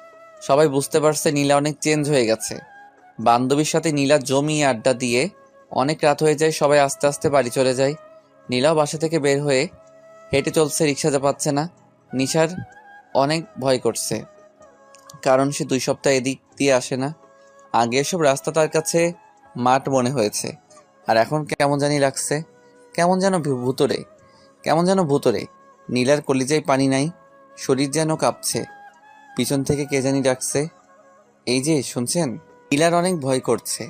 সবাই বুঝতে পারছে নীলা অনেক চেঞ্জ হয়ে গেছে। বান্ধবীর সাথে নীলা জমিয়ে আড্ডা দিয়ে অনেক রাত হয়ে যায়। সবাই আস্তে আস্তে বাড়ি চলে যায়। নীলাও বাসা থেকে বের হয়ে হেঁটে চলছে, রিক্সা পাচ্ছে না। নিশার অনেক ভয় করছে, কারণ সে 2 সপ্তাহ এদিক দিয়ে আসে না। আগে এসব রাস্তা তার কাছে মাঠ মনে হয়েছে, আর এখন কেমন জানি লাগছে। কেমন যেন ভুতুরে, কেমন যেন ভুতুরে। নীলার কলিজায় পানি নাই, শরীর যেন কাঁপছে। পিছন থেকে কে জানি ডাকছে, এই যে শুনছেন? নীলার অনেক ভয় করছে,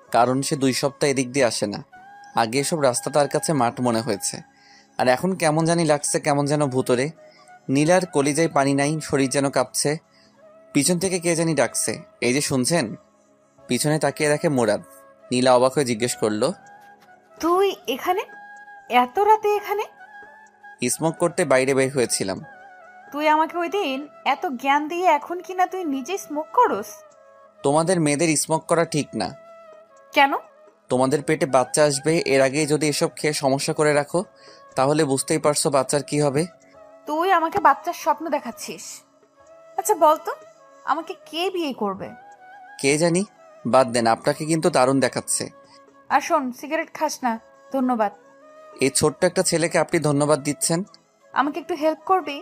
কারণ সে 2 সপ্তাহ এদিক দিয়ে আসে না। আগে এসব রাস্তা তার কাছে মাঠ মনে হয়েছে, আর এখন কেমন জানি লাগছে, কেমন যেন ভুতুরে। নীলার কলিজায় পানি নাই, শরীর যেন কাঁপছে। পিছন থেকে কে জানি ডাকছে, এই যে শুনছেন? পিছনে তাকিয়ে দেখে মুরাদ। নীলা অবাক হয়ে জিজ্ঞেস করলো, তুই এখানে? এত রাতে এখানে? স্মোক করতে বাইরে বের হয়েছিলাম। তুই আমাকে ওই দিন এত জ্ঞান দিয়ে এখন কিনা তুই নিজেই স্মোক করস? তোমাদের মেয়েদের স্মোক করা ঠিক না। কেন? তোমাদের পেটে বাচ্চা আসবে, এর আগেই যদি এসব খেয়ে সমস্যা করে রাখো, তাহলে বুঝতেই পারছো বাচ্চার কি হবে। তুই আমাকে বাচ্চার স্বপ্ন দেখাচ্ছিস। আচ্ছা বলতো, আমাকে কে বিয়ে করবে? কে জানি, বাদ দেন, আপনাকে কিন্তু দারুণ দেখাচ্ছে। আর শোন, সিগারেট খাস না। ধন্যবাদ। এই ছোট্ট একটা ছেলেকে আপনি ধন্যবাদ দিচ্ছেন? আমাকে একটু হেল্প করবি?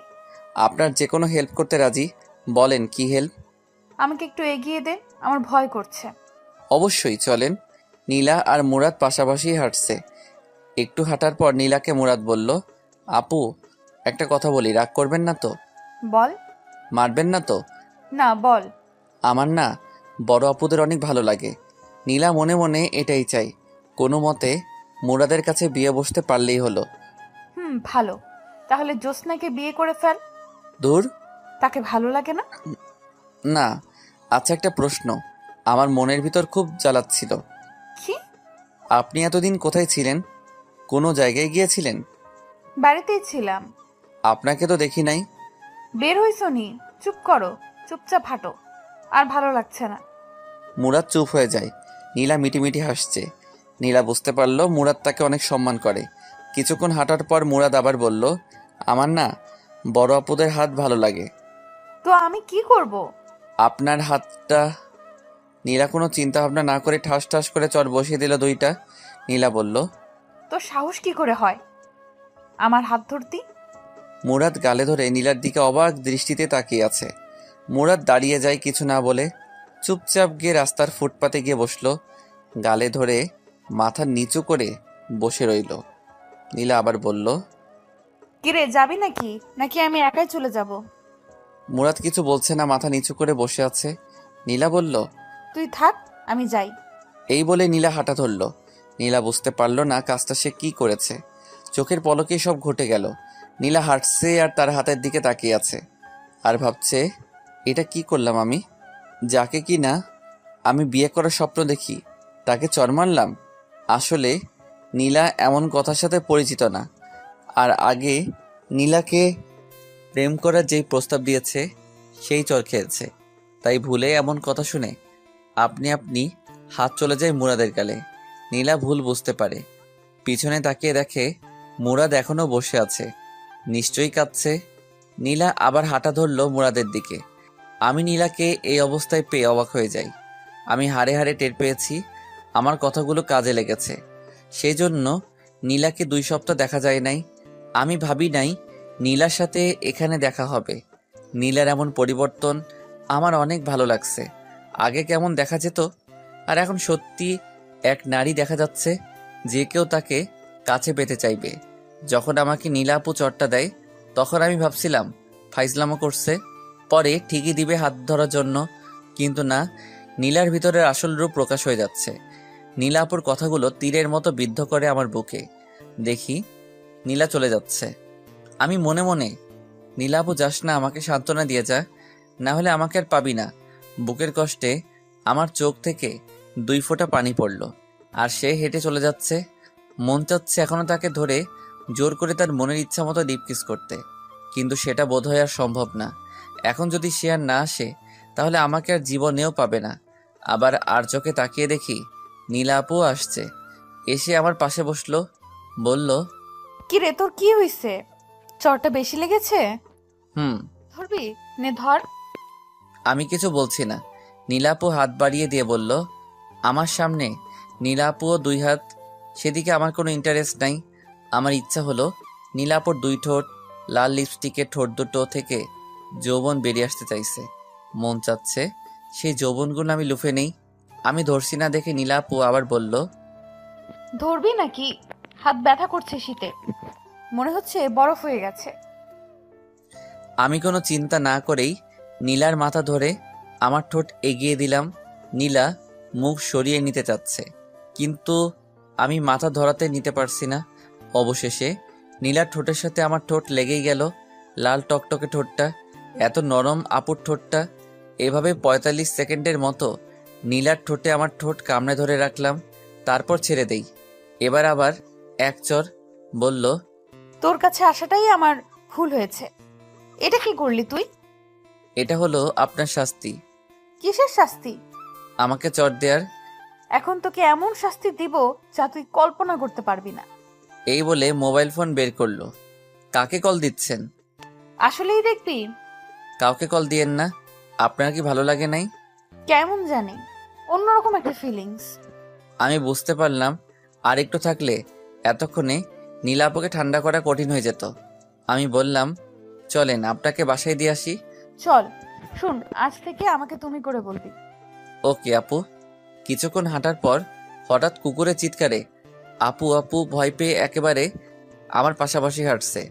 আপনার যে কোনো হেল্প করতে রাজি, বলেন কি হেল্প। আমাকে একটু এগিয়ে দে, আমার ভয় করছে। অবশ্যই, চলেন। নীলা আর মুরাদ পাশাপাশি হাঁটছে। একটু হাঁটার পর নীলাকে মুরাদ বলল, আপু একটা কথা বলি, রাগ করবেন না তো? বল। মারবেন না তো? না, বল। আমার না বড় আপুদের অনেক ভালো লাগে। নীলা মনে মনে এটাই চাই, কোনো মতে মুরাদের কাছে বিয়ে বসতে পারলেই হলো। ভালো। তাহলে জ্যোৎস্নাকে বিয়ে করে ফেল। দূর। তাকে ভালো লাগে না? না। আচ্ছা একটা প্রশ্ন আমার মনের ভিতর খুব জ্বালাচ্ছিল। কি? আপনি এতদিন কোথায় ছিলেন? কোনো জায়গায় গিয়েছিলেন? বাড়িতেই ছিলাম। আপনাকে তো দেখি নাই। বের হইছো নি? চুপ করো, চুপচাপ হাঁটো। আর ভালো লাগছে না। মুরাদ চুপ হয়ে যায়। নীলা মিটিমিটি হাসছে। নীলা বুঝতে পারল মুরাদ তাকে অনেক সম্মান করে। কিছুক্ষণ হাঁটার পর মুরাদ আবার বলল, আমার না বড় আপুদের হাত ভালো লাগে। তো আমি কি করব? আপনার হাতটা। নীলা কোনো চিন্তা ভাবনা না করে ঠাস ঠাস করে চট বসিয়ে দিল 2টা। নীলা বলল, তোর সাহস কি করে হয় আমার হাত ধরতি? মুরাদ গালে ধরে নীলার দিকে অবাক দৃষ্টিতে তাকিয়ে আছে। মুরাদ দাঁড়িয়ে যায় কিছু না বলে, চুপচাপ গিয়ে রাস্তার ফুটপাতে গিয়ে বসলো। গালে ধরে মাথা নিচু করে বসে রইল। নীলা আবার বলল, কিরে, যাবি নাকি? নাকি আমি একাই চলে যাব? মুরাদ কিছু বলছে না, মাথা নিচু করে বসে আছে। নীলা বলল, তুই থাক, আমি যাই। এই বলে নীলা হাঁটা ধরল। নীলা বুঝতে পারল না কাজটা সে কি করেছে। চোখের পলকেই সব ঘটে গেল। নীলা হাঁটছে আর তার হাতের দিকে তাকিয়ে আছে, আর ভাবছে, এটা কি করলাম আমি? যাকে কি না আমি বিয়ে করার স্বপ্ন দেখি, তাকে চর মারলাম। আসলে নীলা এমন কথার সাথে পরিচিত না। আর আগে নীলাকে প্রেম করার যেই প্রস্তাব দিয়েছে সেই চর খেয়েছে। তাই ভুলে এমন কথা শুনে আপনি হাত চলে যায় মুরাদের গালে। নীলা ভুল বুঝতে পারে, পিছনে তাকিয়ে দেখে মুরাদ এখনো বসে আছে, নিশ্চয়ই কাঁদছে। নীলা আবার হাঁটা ধরল মুরাদের দিকে। আমি নীলাকে এই অবস্থায় পেয়ে অবাক হয়ে যাই। আমি হাড়ে হাড়ে টের পেয়েছি আমার কথাগুলো কাজে লেগেছে। সেই জন্য নীলাকে 2 সপ্তাহ দেখা যায় নাই। আমি ভাবি নাই নীলার সাথে এখানে দেখা হবে। নীলার এমন পরিবর্তন আমার অনেক ভালো লাগছে। আগে কেমন দেখা যেত, আর এখন সত্যি এক নারী দেখা যাচ্ছে যে কেউ তাকে কাছে পেতে চাইবে। যখন আমাকে নীলা আপু চটটা দেয় তখন আমি ভাবছিলাম ফাইজলামো করছে, পরে ঠিকই দিবে হাত ধরার জন্য। কিন্তু না, নীলার ভিতরের আসল রূপ প্রকাশ হয়ে যাচ্ছে। নীলা আপুর কথাগুলো তীরের মতো বিদ্ধ করে আমার বুকে। দেখি নীলা চলে যাচ্ছে। আমি মনে মনে, নীলা আপু যাস না, আমাকে সান্ত্বনা দিয়ে যা, না হলে আমাকে আর পাবি না। বুকের কষ্টে আমার চোখ থেকে 2 ফোঁটা পানি পড়ল। আর সে হেঁটে চলে যাচ্ছে। মন চাচ্ছে এখনো তাকে ধরে জোর করে তার মনের ইচ্ছা মতো ডিপ কিস করতে, কিন্তু সেটা বোধহয় আর সম্ভব না। এখন যদি সে আর না আসে তাহলে আমাকে আর জীবনেও পাবে না। আবার আর চোখে তাকিয়ে দেখি নীলা আপু আসছে। এসে আমার পাশে বসলো, বলল, কি রে, তোর কি হইছে? চরটা বেশি লেগেছে? হুম। ধরবি? নে ধর। আমি কিছু বলছি না। নীলা আপু হাত বাড়িয়ে দিয়ে বলল, আমার সামনে। নীলা আপুও 2 হাত। সেদিকে আমার কোনো ইন্টারেস্ট নাই। আমার ইচ্ছা হলো নীলা আপুর 2 ঠোঁট, লাল লিপস্টিকের ঠোঁট দুটো থেকে যৌবন বেরিয়ে আসতে চাইছে। মন চাচ্ছে সেই যৌবনগুলো আমি লুফে নেই। আমি ধরছি না দেখে নীলা আপু আবার বলল, ধরবি নাকি? হাত ব্যথা করছে শীতে, মনে হচ্ছে বরফ হয়ে গেছে। আমি কোনো চিন্তা না করেই নীলার মাথা ধরে আমার ঠোঁট এগিয়ে দিলাম। নীলা মুখ সরিয়ে নিতে চাচ্ছে, কিন্তু আমি মাথা ধরাতে নিতে পারছি না। অবশেষে নীলার ঠোঁটের সাথে আমার ঠোঁট লেগেই গেল। লাল টকটকে ঠোঁটটা, এত নরম আপুর ঠোঁটটা। এভাবে 45 সেকেন্ডের মতো নীলার ঠোঁটে আমার ঠোঁট কামড়ে ধরে রাখলাম, তারপর ছেড়ে দেই। এবার আবার এক চর। বলল, তোর কাছে আসাটাই আমার ভুল হয়েছে। এটা কি করলি তুই? এটা হলো আপনার শাস্তি। কিসের শাস্তি? আমাকে চর দেয়ার। এখন তোকে এমন শাস্তি দিব যা তুই কল্পনা করতে পারবি না। এই বলে মোবাইল ফোন বের করলো। কাকে কল দিচ্ছেন? আসলেই দেখবি? কাউকে কল দিয়েন না। আপনার কি ভালো লাগে নাই? কেমন জানি, অন্যরকম একটা ফিলিংস। আমি বুঝতে পারলাম আর একটু থাকলে এতক্ষণে নীলাপকে ঠান্ডা করা কঠিন হয়ে যেত। আমি বললাম, চলেন আপনাকে বাসায় দিয়ে আসি। চল। শুন, আজ থেকে আমাকে তুমি করে বলবি। ওকে আপু। কিছুক্ষণ হাঁটার পর হঠাৎ কুকুরের চিৎকারে আপু আপু ভয় পেয়ে একেবারে আমার পাশাপাশি হাঁটছে।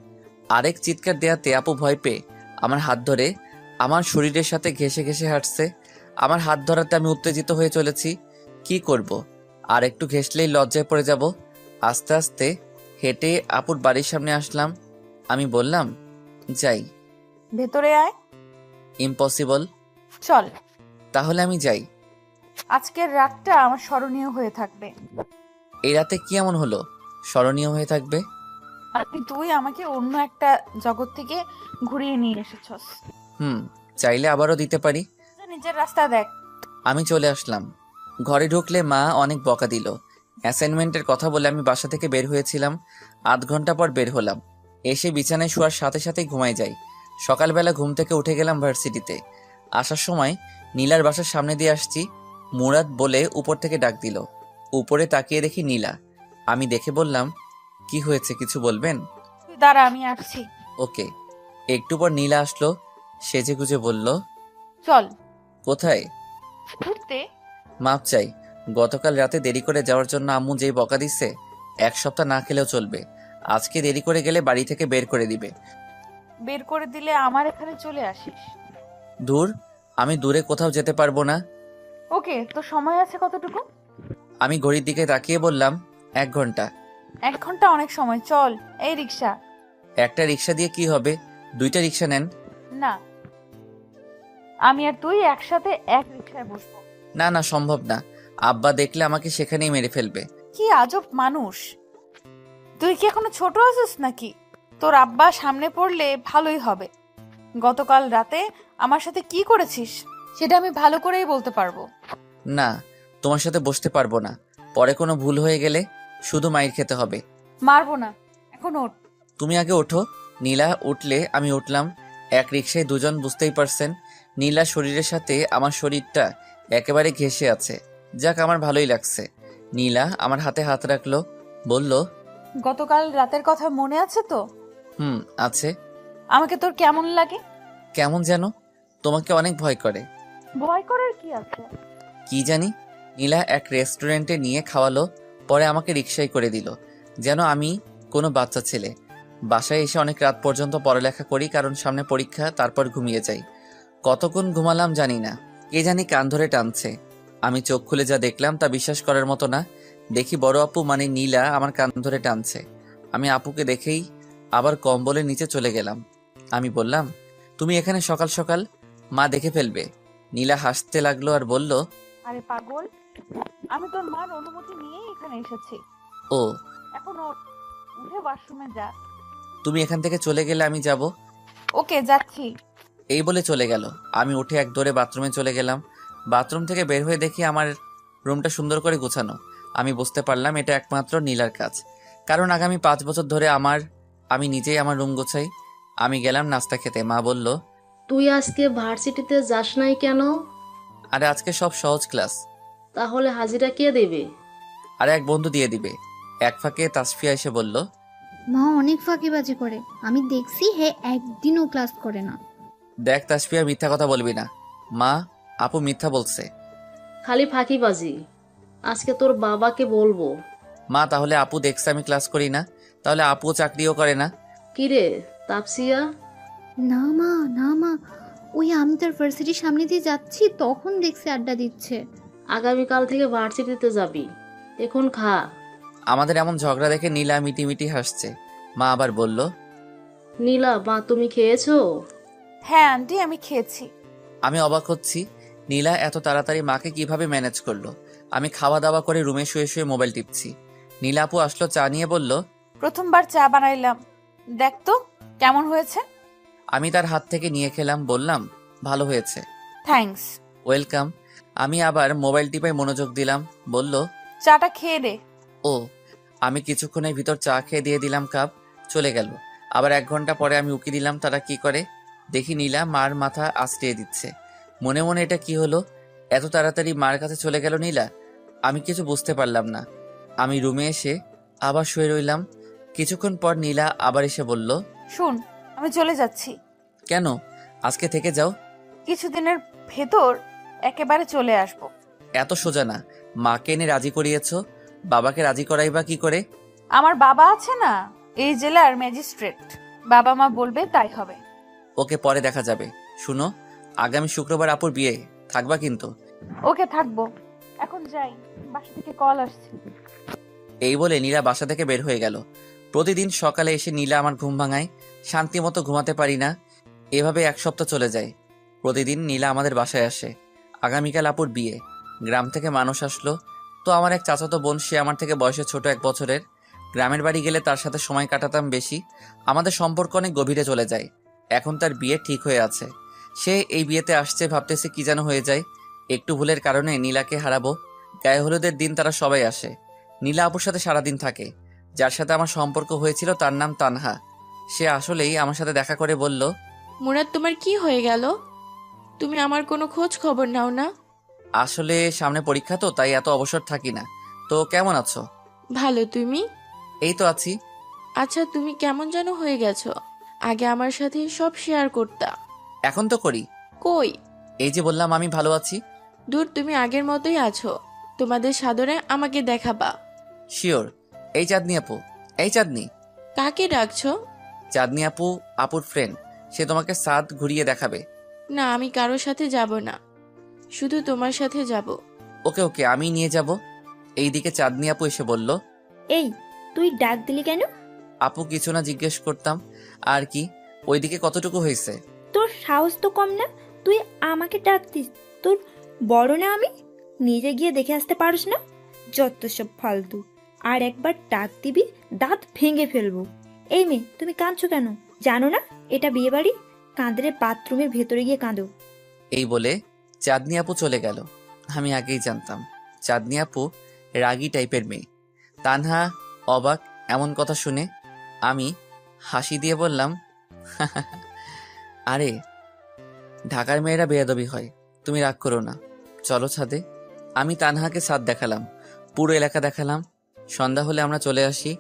আরেক চিৎকার দেয়াতে আপু ভয় পেয়ে আমার হাত ধরে আমার শরীরের সাথে ঘেঁষে ঘেঁষে হাঁটছে। আমার হাত ধরাতে আমি উত্তেজিত হয়ে চলেছি। কি করব? আর একটু ঘেঁষলেই লজ্জায় পড়ে যাব। আস্তে আস্তে হেঁটে আপুর বাড়ির সামনে আসলাম। আমি বললাম, যাই। ভেতরে আয়। ইম্পসিবল। চল। তাহলে আমি যাই। আজকের রাতটা আমার স্মরণীয় হয়ে থাকবে। এই রাতে কি এমন হলো স্মরণীয় হয়ে থাকবে? তুই আমাকে অন্য একটা জগৎ থেকে ঘুরিয়ে নিয়ে এসেছস। চাইলে আবারও দিতে পারি। নিজের রাস্তা দেখ। আমি চলে আসলাম। ঘরে ঢুকলে মা অনেক বকা দিল। অ্যাসাইনমেন্টের কথা বলে আমি বাসা থেকে বের হয়েছিলাম। 8 ঘন্টা পর বের হলাম। এসে বিছানায় শোয়ার সাথে সাথেই ঘুমাই যাই। সকালবেলা ঘুম থেকে উঠে গেলাম ভার্সিটিতে। আসার সময় নীলার বাসার সামনে দিয়ে আসছি। মুরাদ বলে উপর থেকে ডাক দিল। উপরে তাকিয়ে দেখি নীলা। আমি দেখে বললাম, কি হয়েছে, কিছু বলবেন? তুই দাঁড়া, আমি আসছি। ওকে। একটু পর নীলা আসলো, সেজে গুজে বলল, চল। কোথায়? ঘুরতে। মাপ চাই, গতকাল রাতে দেরি করে যাওয়ার জন্য আম্মু যেই বকা দিচ্ছে, 1 সপ্তাহ না খেলেও চলবে। আজকে দেরি করে গেলে বাড়ি থেকে বের করে দিবে। বের করে দিলে আমার এখানে চলে আসিস। দূর, আমি দূরে কোথাও যেতে পারবো না। ওকে, তো সময় আছে কতটুকু? আমি ঘড়ির দিকে তাকিয়ে বললাম, 1 ঘন্টা। 1 ঘন্টা অনেক সময়, চল। এই রিক্সা। একটা রিক্সা দিয়ে কি হবে? 2টা রিক্সা নেন। না, আমি আর তুই একসাথে এক রিক্সায় বসবো। না না, সম্ভব না। আব্বা দেখলে আমাকে সেখানেই মেরে ফেলবে। কি আজব মানুষ! তুই কি এখনো ছোট আছিস নাকি? তোর আব্বা সামনে পড়লে ভালোই হবে। গতকাল রাতে আমার সাথে কি করেছিস সেটা আমি ভালো করেই বলতে পারবো। না, তোমার সাথে বসতে পারবো না। পরে কোনো ভুল হয়ে গেলে শুধু মাইর খেতে হবে। মারবো না, এখন ওঠ। তুমি আগে ওঠো। নীলা উঠলে আমি উঠলাম। এক রিকশায় দুজন, বুঝতেই পারছেন। নীলা শরীরের সাথে আমার শরীরটা একেবারে ঘেঁষে আছে। যাক, আমার ভালোই লাগছে। নীলা আমার হাতে হাত রাখলো, বলল, গতকাল রাতের কথা মনে আছে তো? হুম, আছে। আমাকে তোর কেমন লাগে? কেমন যেন, তোমাকে অনেক ভয় করে। ভয় করার কি আছে? কি জানি। নীলা এক রেস্টুরেন্টে নিয়ে খাওয়ালো, পরে আমাকে রিকশায় করে দিল, যেন আমি কোনো বাচ্চা ছেলে। বাসায় এসে অনেক রাত পর্যন্ত পড়ালেখা করি, কারণ সামনে পরীক্ষা, তারপর ঘুমিয়ে যাই। কতক্ষণ ঘুমালাম জানি না, কে জানি কান ধরে টানছে। আমি চোখ খুলে যা দেখলাম তা বিশ্বাস করার মতো না। দেখি বড় আপু মানে নীলা আমার কান ধরে টানছে। আমি আপুকে দেখেই আবার কম্বলের নিচে চলে গেলাম। আমি বললাম, তুমি এখানে সকাল সকাল? মা দেখে ফেলবে। নীলা হাসতে লাগলো আর বলল, আরে পাগল, আমি তোর মার অনুমতি নিয়েই এখানে এসেছি। ও, এখন ওঠ, উঠে ওয়াশরুমে যা। তুমি এখান থেকে চলে গেলে আমি যাব। ওকে, যাচ্ছি। এই বলে চলে গেল। আমি উঠে এক দৌড়ে বাথরুমে চলে গেলাম। বাথরুম থেকে বের হয়ে দেখি আমার রুমটা সুন্দর করে গোছানো। আমি বুঝতে পারলাম এটা একমাত্র নীলার কাজ, কারণ আগামী 5 বছর ধরে আমি নিজেই আমার রুম গোছাই। আমি গেলাম নাস্তা খেতে। মা বলল, তুই আজকে ভার্সিটিতে যাস নাই কেন? আরে আজকে সব সহজ ক্লাস। তাহলে হাজিরা কে দেবে? আর এক বন্ধু দিয়ে দিবে। এক ফাঁকে তাসফিয়া এসে বলল, মা অনেক ফাঁকিবাজি করে, আমি দেখছি হে একদিনও ক্লাস করে না। দেখ তাসফিয়া, মিথ্যা কথা বলবি না। মা, আপু মিথ্যা বলছে। খালি ফাঁকিবাজি। আজকে তোর বাবাকে বলবো। মা, তাহলে আপু দেখছে আমি ক্লাস করি না? তাহলে আপু চাকরিও করে না? কিরে তাপসিয়া? না মা, না মা, ওই আমি তার ভার্সিটির সামনে দিয়ে যাচ্ছি, তখন দেখছি আড্ডা দিচ্ছে। আগামীকাল থেকে ভার্সিটিতে যাবি, এখন খা। আমাদের এমন ঝগড়া দেখে নীলা মিটিমিটি হাসছে। মা আবার বলল, নীলা, মা তুমি খেয়েছো? হ্যাঁ আন্টি, আমি খেয়েছি। আমি অবাক হচ্ছি নীলা এত তাড়াতাড়ি মাকে কিভাবে ম্যানেজ করলো। আমি খাওয়া দাওয়া করে রুমে শুয়ে শুয়ে মোবাইল টিপছি। নীলা আপু আসলো, চা নিয়ে বলল, প্রথমবার চা বানাইলাম, দেখ তো কেমন হয়েছে। আমি তার হাত থেকে নিয়ে খেলাম, বললাম, ভালো হয়েছে। থ্যাঙ্কস। ওয়েলকাম। আমি আবার মোবাইল টিপায় মনোযোগ দিলাম। বলল, চাটা খেয়ে দে। ও। আমি কিছুক্ষণের ভিতর চা খেয়ে দিয়ে দিলাম কাপ। চলে গেল। আবার 1 ঘন্টা পরে আমি উকি দিলাম তারা কি করে। দেখি নীলা মার মাথা আঁচড়িয়ে দিচ্ছে। মনে মনে এটা কি হলো, এত তাড়াতাড়ি মার কাছে চলে গেল নীলা। আমি কিছু বুঝতে পারলাম না। আমি রুমে এসে আবার শুয়ে রইলাম। কিছুক্ষণ পর নীলা আবার এসে বলল, শুন, আমি চলে যাচ্ছি। কেন? আজকে থেকে যাও। কিছুদিনের ভেতর একেবারে চলে আসব। এত সোজা না। মাকে এনে রাজি করিয়েছো, বাবাকে রাজি করাইবা কি করে? আমার বাবা আছে না, এই জেলার ম্যাজিস্ট্রেট। বাবা মা বলবে তাই হবে। ওকে, পরে দেখা যাবে। শুনো, আগামী শুক্রবার আপুর বিয়ে, থাকবা কিন্তু? ওকে, থাকবো। এখন যাই, বাসা থেকে কল আসছে। এই বলে নীলা বাসা থেকে বের হয়ে গেল। প্রতিদিন সকালে এসে নীলা আমার ঘুম ভাঙায়। শান্তি মতো ঘুমাতে পারি না। এভাবে 1 সপ্তাহ চলে যায়। প্রতিদিন নীলা আমাদের বাসায় আসে। আগামীকাল আপুর বিয়ে। গ্রাম থেকে মানুষ আসলো। তো আমার এক চাচাতো বোন, সে আমার থেকে বয়সে ছোট 1 বছরের। গ্রামের বাড়ি গেলে তার সাথে সময় কাটাতাম বেশি। আমাদের সম্পর্ক অনেক গভীরে চলে যায়। এখন তার বিয়ে ঠিক হয়ে আছে। সে এই বিয়েতে আসছে, ভাবতেছে কি যেন হয়ে যায়। একটু ভুলের কারণে নীলাকে হারাবো। গায়ে হলুদের দিন তারা সবাই আসে। নীলা আপুর সাথে সারাদিন থাকে। যার সাথে আমার সম্পর্ক হয়েছিল তার নাম তানহা। সে আসলেই আমার সাথে দেখা করে বলল, মুরাদ, তোমার কি হয়ে গেল? তুমি আমার কোনো খোঁজ খবর নাও না? আসলে সামনে পরীক্ষা তো, তাই এত অবসর থাকি না। তো কেমন আছো? ভালো, তুমি? এই তো আছি। আচ্ছা, তুমি কেমন যেন হয়ে গেছো। আগে আমার সাথে সব শেয়ার করতা। এখন তো করি। কই? এই যে বললাম আমি ভালো আছি। দূর, তুমি আগের মতোই আছো। তোমাদের সাদরে আমাকে দেখাবা। শিওর। এই চাঁদনি আপু। এই চাঁদনি। কাকে ডাকছো? চাঁদনি আপু আপুর ফ্রেন্ড। সে তোমাকে সাদ ঘুরিয়ে দেখাবে। না, আমি কারোর সাথে যাব না, শুধু তোমার সাথে যাব। ওকে ওকে, আমি নিয়ে যাব। এইদিকে চাঁদনি আপু এসে বলল, এই তুই ডাক দিলি কেন? আপু কিছু না, জিজ্ঞেস করতাম। আর কি? ওইদিকে কতটুকু হয়েছে? তোর সাহস তো কম না, তুই আমাকে ডাকতিস? তোর বড় না আমি? নিজে গিয়ে দেখে আসতে পারিস না? যত সব ফালতু। আর একবার ডাক দিবি, দাঁত ভেঙে ফেলবো। এই মেয়ে, তুমি কাঁদছো কেন? জানো না এটা বিয়ে বাড়ি? কাঁদলে বাথরুমের ভেতরে গিয়ে কাঁদো। এই বলে চাঁদনি আপু চলে গেল। আমি আগেই জানতাম চাঁদনি আপু রাগী টাইপের মেয়ে। তানহা অবাক এমন কথা শুনে। আমি হাসি দিয়ে বললাম, আরে ঢাকার মেয়েরা বেয়াদবি হয়, তুমি রাগ করো না, চলো ছাদে। আমি তানহাকে ছাদ দেখালাম, পুরো এলাকা দেখালাম। সন্ধ্যা হলে আমরা চলে আসি,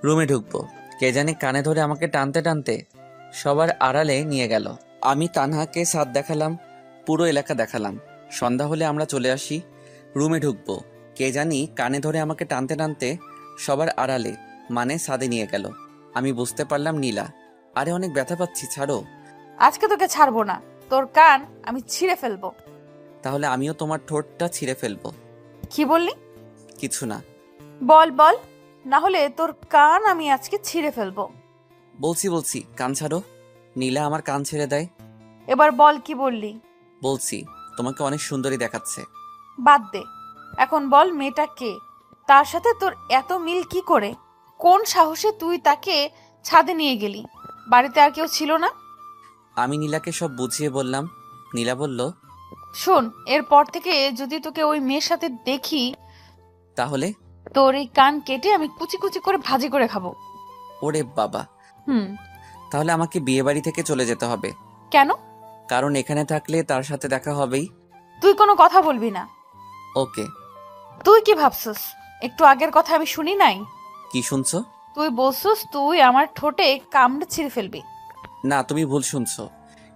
রুমে ঢুকবো। কে জানি কানে ধরে আমাকে টানতে টানতে সবার আড়ালে নিয়ে গেল। আমি তানহাকে ছাদ দেখালাম, পুরো এলাকা দেখালাম। সন্ধ্যা হলে আমরা চলে আসি, রুমে ঢুকবো। কে জানি কানে ধরে আমাকে টানতে টানতে সবার আড়ালে মানে ছাদে নিয়ে গেল। আমি বুঝতে পারলাম নীলা। আরে অনেক ব্যথা পাচ্ছি, ছাড়ো। আজকে তোকে ছাড়বো না, তোর কান আমি ছিঁড়ে ফেলবো। তাহলে আমিও তোমার ঠোঁটটা ছিঁড়ে ফেলবো। কি বললি? কিছু না। বল বল, না হলে তোর কান আমি আজকে ছিঁড়ে ফেলবো। বলছি কান ছাড়ো। নীলা আমার কান ছেড়ে দেয়। এবার বল কি বললি? বলছি তোমাকে অনেক সুন্দরী দেখাচ্ছে। বাদ দে, এখন বল মেয়েটা কে? তার সাথে তোর এত মিল কি করে? কোন সাহসে তুই তাকে ছাদে নিয়ে গেলি? বাড়িতে আর কেউ ছিল না? আমি নীলাকে সব বুঝিয়ে বললাম। নীলা বলল, শোন, এরপর থেকে যদি তোকে ওই মেয়ের সাথে দেখি, তাহলে? তোর এই কান কেটে আমি কুচি কুচি করে ভাজি করে খাবো। ওরে বাবা, তাহলে আমাকে বিয়ে বাড়ি থেকে চলে যেতে হবে। কেন? কারণ এখানে থাকলে তার সাথে দেখা হবেই। তুই কোনো কথা বলবি না। ওকে। তুই কি ভাবছিস একটু আগের কথা আমি শুনি নাই? কি শুনছো? তুই বলছিস তুই আমার ঠোঁটে কামড়ে ছিঁড়ে ফেলবি। না, তুমি ভুল শুনছো।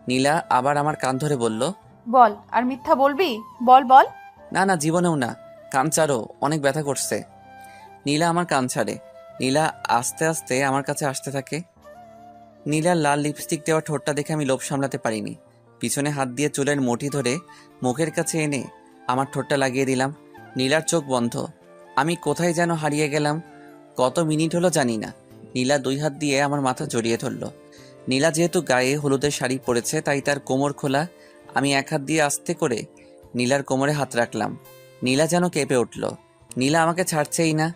নীলা আবার আমার কান ধরে বলল, বল, আর মিথ্যা বলবি? বল বল। না জীবনেও না, কান ছাড়ো, অনেক ব্যথা করছে। নীলা আমার কান ছাড়ে। নীলা আস্তে আস্তে আমার কাছে আসতে থাকে। নীলার লাল লিপস্টিক দেওয়া ঠোঁটটা দেখে আমি লোভ সামলাতে পারিনি। পিছনে হাত দিয়ে চুলের মুঠি ধরে মুখের কাছে এনে আমার ঠোঁটটা লাগিয়ে দিলাম। নীলার চোখ বন্ধ। আমি কোথায় যেন হারিয়ে গেলাম। কত মিনিট হলো জানি না। নীলা 2 হাত দিয়ে আমার মাথা জড়িয়ে ধরল। নীলা যেহেতু গায়ে হলুদের শাড়ি পরেছে তাই তার কোমর খোলা। আমি 1 হাত দিয়ে আস্তে করে নীলার কোমরে হাত রাখলাম। নীলা যেন কেঁপে উঠল। নীলা আমাকে ছাড়ছেই না।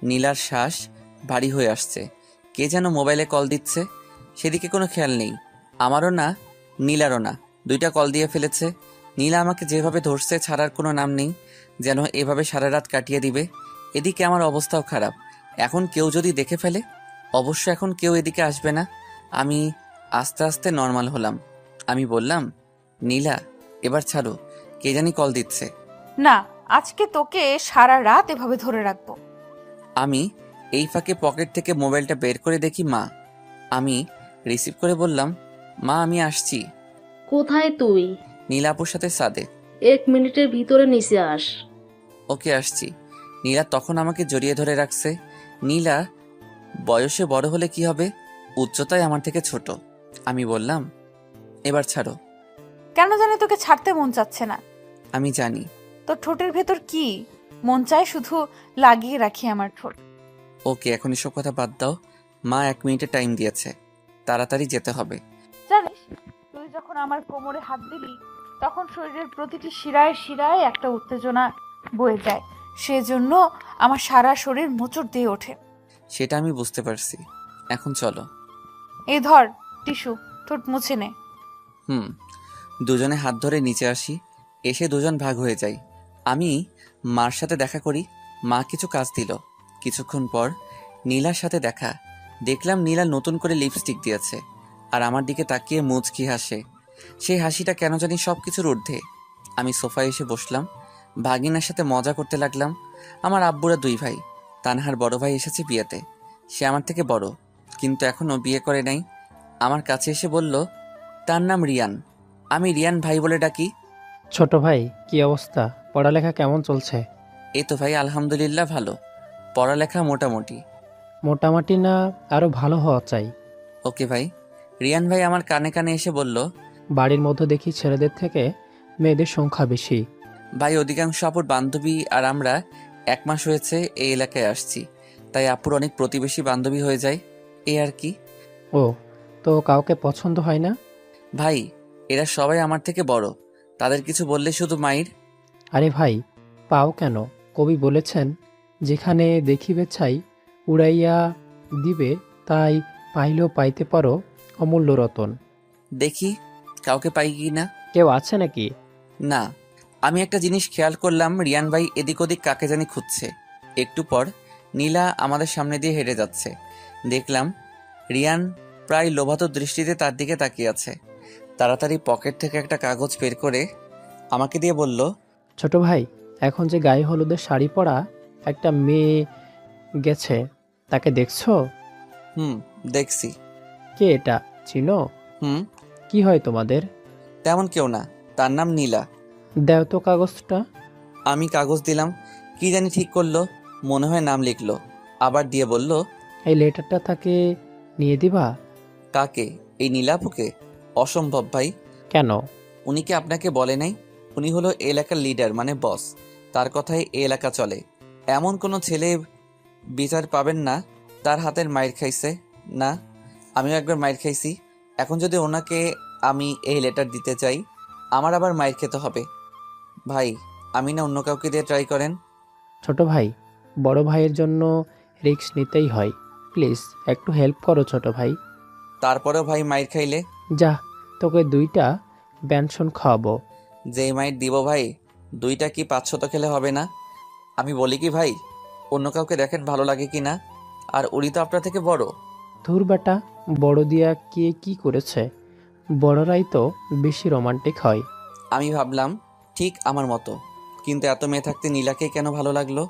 নীলার শ্বাস ভারী হয়ে আসছে। কে যেন মোবাইলে কল দিচ্ছে, সেদিকে কোনো খেয়াল নেই। আমারও না, নীলারও না। 2টা কল দিয়ে ফেলেছে। নীলা আমাকে যেভাবে ধরছে ছাড়ার কোনো নাম নেই, যেন এভাবে সারা রাত কাটিয়ে দিবে। এদিকে আমার অবস্থাও খারাপ। এখন কেউ যদি দেখে ফেলে? অবশ্য এখন কেউ এদিকে আসবে না। আমি আস্তে আস্তে নর্মাল হলাম। আমি বললাম, নীলা এবার ছাড়ো, কে জানি কল দিচ্ছে। না, আজকে তোকে সারা রাত এভাবে ধরে রাখবো। আমি এই ফাঁকে পকেট থেকে মোবাইলটা বের করে দেখি মা। আমি রিসিভ করে বললাম, মা আমি আসছি। কোথায় তুই? নীলাপুর সাথে সাদে। 1 মিনিটের ভিতরে নিচে আস। ওকে আসছি। নীলা তখন আমাকে জড়িয়ে ধরে রাখছে। নীলা বয়সে বড় হলে কি হবে, উচ্চতায় আমার থেকে ছোট। আমি বললাম, এবার ছাড়ো। কেন জানি তোকে ছাড়তে মন চাচ্ছে না। আমি জানি। তোর ঠোঁটের ভেতর কি মন চায় শুধু লাগিয়ে রাখি আমার ঠোঁট। ওকে, এখন এসব কথা বাদ দাও। মা 1 মিনিটের টাইম দিয়েছে, তাড়াতাড়ি যেতে হবে। জানিস, তুই যখন আমার কোমরে হাত দিলি তখন শরীরের প্রতিটি শিরায় শিরায় একটা উত্তেজনা বয়ে যায়। সেজন্য আমার সারা শরীর মোচড় দিয়ে ওঠে। সেটা আমি বুঝতে পারছি। এখন চলো। এই ধর টিস্যু, ঠোঁট মুছে নে। দুজনে হাত ধরে নিচে আসি। এসে দুজন ভাগ হয়ে যাই। আমি মার সাথে দেখা করি। মা কিছু কাজ দিল। কিছুক্ষণ পর নীলার সাথে দেখা। দেখলাম নীলা নতুন করে লিপস্টিক দিয়েছে আর আমার দিকে তাকিয়ে মুচকি হাসে। সেই হাসিটা কেন জানি সবকিছুর ঊর্ধ্বে। আমি সোফায় এসে বসলাম, ভাগিনার সাথে মজা করতে লাগলাম। আমার আব্বুরা 2 ভাই। তানহার বড় ভাই এসেছে বিয়েতে। সে আমার থেকে বড়, কিন্তু এখনো বিয়ে করে নাই। আমার কাছে এসে বলল, তার নাম রিয়ান। আমি রিয়ান ভাই বলে ডাকি। ছোট ভাই, কি অবস্থা? পড়ালেখা কেমন চলছে? এই তো ভাই, আলহামদুলিল্লাহ ভালো। পড়ালেখা মোটামুটি। মোটামুটি না, আরো ভালো হওয়া চাই। ওকে ভাই। রিয়ান ভাই আমার কানে কানে এসে বলল, বাড়ির মধ্যে দেখি ছেলেদের থেকে মেয়েদের সংখ্যা বেশি। ভাই অধিকাংশ আপুর বান্ধবী আর আমরা 1 মাস হয়েছে এই এলাকায় আসছি, তাই আপুর অনেক প্রতিবেশী বান্ধবী হয়ে যায়, এই আর কি। ও, তো কাউকে পছন্দ হয় না? ভাই এরা সবাই আমার থেকে বড়, তাদের কিছু বললে শুধু মাইর। আরে ভাই, পাও কেন? কবি বলেছেন, যেখানে দেখিবে ছাই উড়াইয়া দিবে, তাই পাইলেও পাইতে পারো অমূল্য রতন। দেখি কাউকে পাই কি না। কেউ আছে নাকি? না, আমি একটা জিনিস খেয়াল করলাম, রিয়ান ভাই এদিক ওদিক কাকে জানি খুঁজছে। একটু পর নীলা আমাদের সামনে দিয়ে হেঁটে যাচ্ছে। দেখলাম রিয়ান প্রায় লোভাতুর দৃষ্টিতে তার দিকে তাকিয়ে আছে। তাড়াতাড়ি পকেট থেকে একটা কাগজ বের করে আমাকে দিয়ে বলল, ছোট ভাই, এখন যে গায়ে হলুদের শাড়ি পরা একটা মেয়ে গেছে, তাকে দেখছো? হুম, দেখছি। কে এটা, চিনো? হুম। কি হয় তোমাদের? তেমন কেউ না, তার নাম নীলা। দেও তো কাগজটা। আমি কাগজ দিলাম, কি জানি ঠিক করলো, মনে হয় নাম লিখলো, আবার দিয়ে বলল, এই লেটারটা তাকে নিয়ে দিবা। কাকে? এই নীলাপুকে? অসম্ভব ভাই। কেন? উনি কি আপনাকে বলে নাই? উনি হলো এই এলাকার লিডার, মানে বস। তার কথাই এই এলাকা চলে। এমন কোনো ছেলে বিচার পাবেন না তার হাতের মাইর খাইছে না। আমিও একবার মাইর খাইছি। এখন যদি ওনাকে আমি এই লেটার দিতে চাই, আমার আবার মাইর খেতে হবে। ভাই, আমি না অন্য কাউকে দিয়ে ট্রাই করেন। ছোট ভাই, বড় ভাইয়ের জন্য রিস্ক নিতেই হয়। প্লিজ একটু হেল্প করো ছোট ভাই। তারপরেও ভাই মাইর খাইলে? যা, তোকে 2টা ব্যঞ্জন খাওয়াবো। যেই মাইর দিব ভাই, 2টা কি 500 তো খেলে হবে না। আমি বলি কি ভাই, অন্য কাউকে দেখেন ভালো লাগে কি না। আর উনি তো আপনার থেকে বড়। ধুর বেটা, বড় দিয়া কে কি করেছে? বড়রাই তো বেশি রোমান্টিক হয়। আমি ভাবলাম ঠিক আমার মতো, কিন্তু এত মেয়ে থাকতে নীলাকে কেন ভালো লাগলো?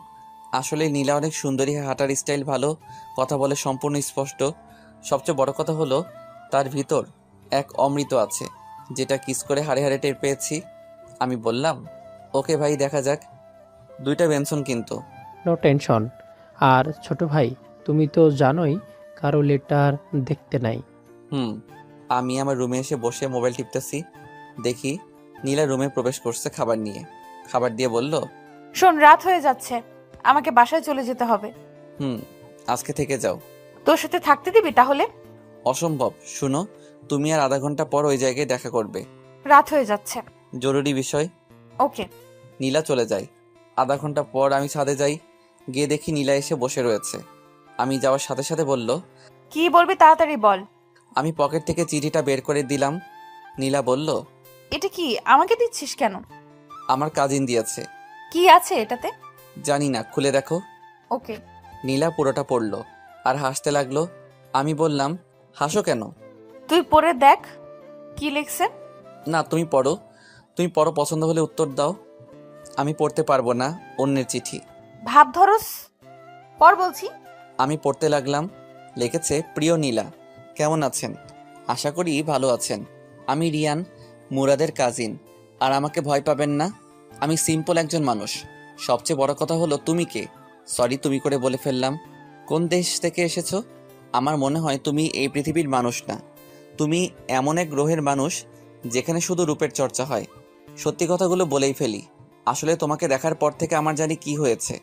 আসলে নীলা অনেক সুন্দরী, হাঁটার স্টাইল ভালো, কথা বলে সম্পূর্ণ স্পষ্ট। সবচেয়ে বড় কথা হলো তার ভিতর এক অমৃত আছে, যেটা কিস করে হাড়ে হাড়ে টের পেয়েছি। আমি বললাম, ওকে ভাই, দেখা যাক। 2টা বেনসন কিন্তু। No tension. আর ছোট ভাই, তুমি তো জানোই কারো লেটার দেখতে নাই। হুম। আমি আমার রুমে এসে বসে মোবাইল টিপতেছি, দেখি নীলা রুমে প্রবেশ করছে খাবার নিয়ে। খাবার দিয়ে বলল, শোন, রাত হয়ে যাচ্ছে, আমাকে বাসায় চলে যেতে হবে। হুম, আজকে থেকে যাও। তোর সাথে থাকতে দিবি তাহলে? অসম্ভব। শুনো, তুমি আর আধা ঘন্টা পর ওই জায়গায় দেখা করবে। রাত হয়ে যাচ্ছে। জরুরি বিষয়। ওকে। নীলা চলে যায়। আধা ঘন্টা পর আমি ছাদে যাই, গিয়ে দেখি নীলা এসে বসে রয়েছে। আমি যাওয়ার সাথে সাথে বলল, কি বলবি তাড়াতাড়ি বল। আমি পকেট থেকে চিঠিটা বের করে দিলাম। নীলা বলল, এটা কি আমাকে দিচ্ছিস কেন? আমার কাজিন দিয়েছে। কি আছে এটাতে? জানি না, খুলে দেখো। ওকে। নীলা পুরোটা পড়লো আর হাসতে লাগলো। আমি বললাম, হাসো কেন? তুই পড়ে দেখ কি লিখছে। না, তুমি পড়ো। তুমি পড়ো, পছন্দ হলে উত্তর দাও। আমি পড়তে পারবো না, অন্যের চিঠি। ভাব ধরস, পড় বলছি। আমি পড়তে লাগলাম। লিখেছে, প্রিয় নীলা, কেমন আছেন? আশা করি ভালো আছেন। আমি রিয়ান, মুরাদের কাজিন। আর আমাকে ভয় পাবেন না, আমি সিম্পল একজন মানুষ। সবচেয়ে বড় কথা হলো, তুমি কে? সরি, তুমি করে বলে ফেললাম। কোন দেশ থেকে এসেছো? আমার মনে হয় তুমি এই পৃথিবীর মানুষ না। তুমি এমন এক গ্রহের মানুষ যেখানে শুধু রূপের চর্চা হয়। সত্যি কথাগুলো বলেই ফেলি, আসলে তোমাকে দেখার পর থেকে আমার জানি কি হয়েছে।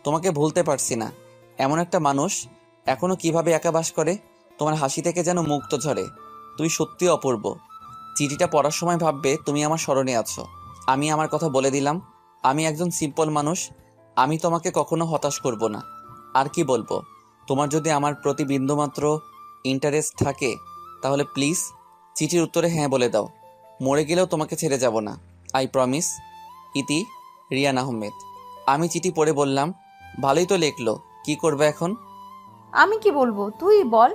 তোমাকে ভুলতে পারছি না। এমন একটা মানুষ এখনো কিভাবে একা বাস করে? তোমার হাসি থেকে যেন মুক্ত ঝরে। তুই সত্যি অপূর্ব। চিঠিটা পড়ার সময় ভাববে তুমি আমার স্মরণে আছো। আমি আমার কথা বলে দিলাম, আমি একজন সিম্পল মানুষ। আমি তোমাকে কখনো হতাশ করব না। আর কি বলবো, তোমার যদি আমার প্রতি বিন্দুমাত্র ইন্টারেস্ট থাকে তাহলে প্লিজ চিঠির উত্তরে হ্যাঁ বলে দাও। মরে গেলেও তোমাকে ছেড়ে যাব না, আই প্রমিস। ইতি, রিয়ান আহমেদ। আমি চিঠি পড়ে বললাম, ভালোই তো লেখলো, কি করবে এখন? আমি কি বলবো, তুই বল।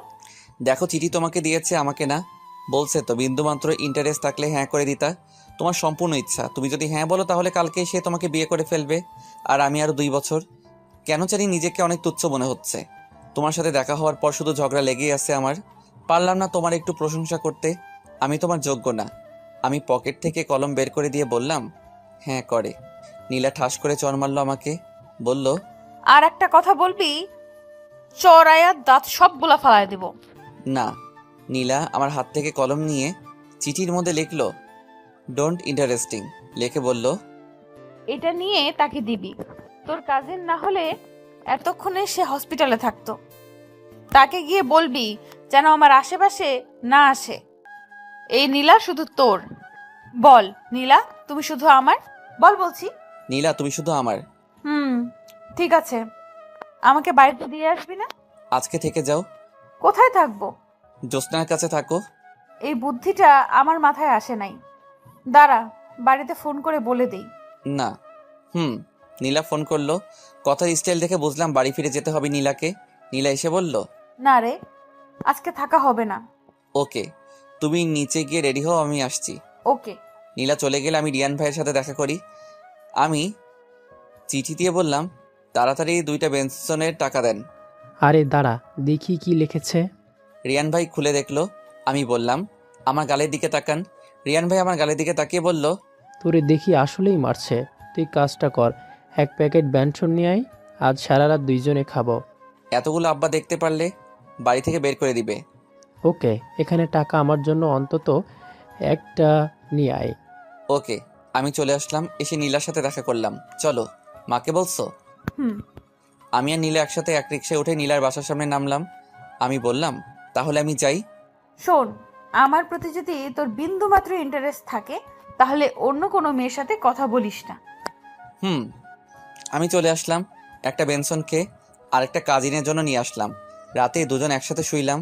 দেখো, চিঠি তোমাকে দিয়েছে, আমাকে না। বলছে তো বিন্দুমাত্র ইন্টারেস্ট থাকলে হ্যাঁ করে দিতা। তোমার সম্পূর্ণ ইচ্ছা। তুমি যদি হ্যাঁ বলো তাহলে কালকে সে তোমাকে বিয়ে করে ফেলবে, আর আমি আরো 2 বছর। কেন জানি নিজেকে অনেক তুচ্ছ মনে হচ্ছে। তোমার সাথে দেখা হওয়ার পর শুধু ঝগড়া লেগেই আছে আমার। পারলাম না তোমার একটু প্রশংসা করতে। আমি তোমার যোগ্য না। আমি পকেট থেকে কলম বের করে দিয়ে বললাম, হ্যাঁ করে। নীলা ঠাস করে চড় মারল আমাকে, বলল, আর একটা কথা বলবি, চড়াইয়া দাঁত সবগুলা ফালাই দেব। না। নীলা আমার হাত থেকে কলম নিয়ে চিঠির মধ্যে লিখলো, ডোন্ট ইন্টারেস্টিং লিখে বলল, এটা নিয়ে তাকে দিবি। তোর কাজিন না হলে এতক্ষণে সে হসপিটালে থাকতো। তাকে গিয়ে বলবি যেন আমার আশেপাশে না আসে। এই নীলা শুধু তোর। বল নীলা, তুমি শুধু আমার। বল বলছি। নীলা, তুমি শুধু আমার। ঠিক আছে। আমাকে বাড়িতে দিয়ে আসবি না? আজকে থেকে যাও। কোথায় থাকবো? জ্যোৎস্নার কাছে থাকো। এই বুদ্ধিটা আমার মাথায় আসে নাই। দাঁড়া, বাড়িতে ফোন করে বলে দেই। না। নীলা ফোন করলো। কথার স্টাইল দেখে বুঝলাম বাড়ি ফিরে যেতে হবে নীলাকে। নীলা এসে বলল, না রে, আজকে থাকা হবে না। ওকে, তুমি নিচে গিয়ে রেডি হও, আমি আসছি। ওকে। নীলা চলে গেলে আমি রিয়ান ভাইয়ের সাথে দেখা করি। আমি চিঠি দিয়ে বললাম, তাড়াতাড়ি 2টা বেনসনের টাকা দেন। আরে দাঁড়া, দেখি কি লিখেছে। রিয়ান ভাই খুলে দেখলো। আমি বললাম, আমার গালের দিকে তাকান। রিয়ান ভাই আমার গালের দিকে তাকিয়ে বলল, তোরে দেখি আসলেই মারছে। তুই কাজটা কর, 1 প্যাকেট ব্যঞ্জন নিয়ে আয়, আজ সারা রাত 2জনে খাবো। এতগুলো আব্বা দেখতে পারলে বাড়ি থেকে বের করে দিবে। ওকে, এখানে টাকা আমার জন্য অন্তত একটা নিয়ে আয়। ওকে। আমি চলে আসলাম। এসে নীলার সাথে দেখা করলাম। চলো, মাকে বলছো? আমি আর নীলা একসাথে এক রিক্সায় উঠে নীলার বাসার সামনে নামলাম। আমি বললাম, তাহলে আমি যাই? শোন, আমার প্রতি যদি তোর বিন্দু মাত্র ইন্টারেস্ট থাকে তাহলে অন্য কোনো মেয়ের সাথে কথা বলিস না। আমি চলে আসলাম। একটা বেনসন খেয়ে আর একটা কাজিনের জন্য নিয়ে আসলাম। রাতে 2জন একসাথে শুইলাম।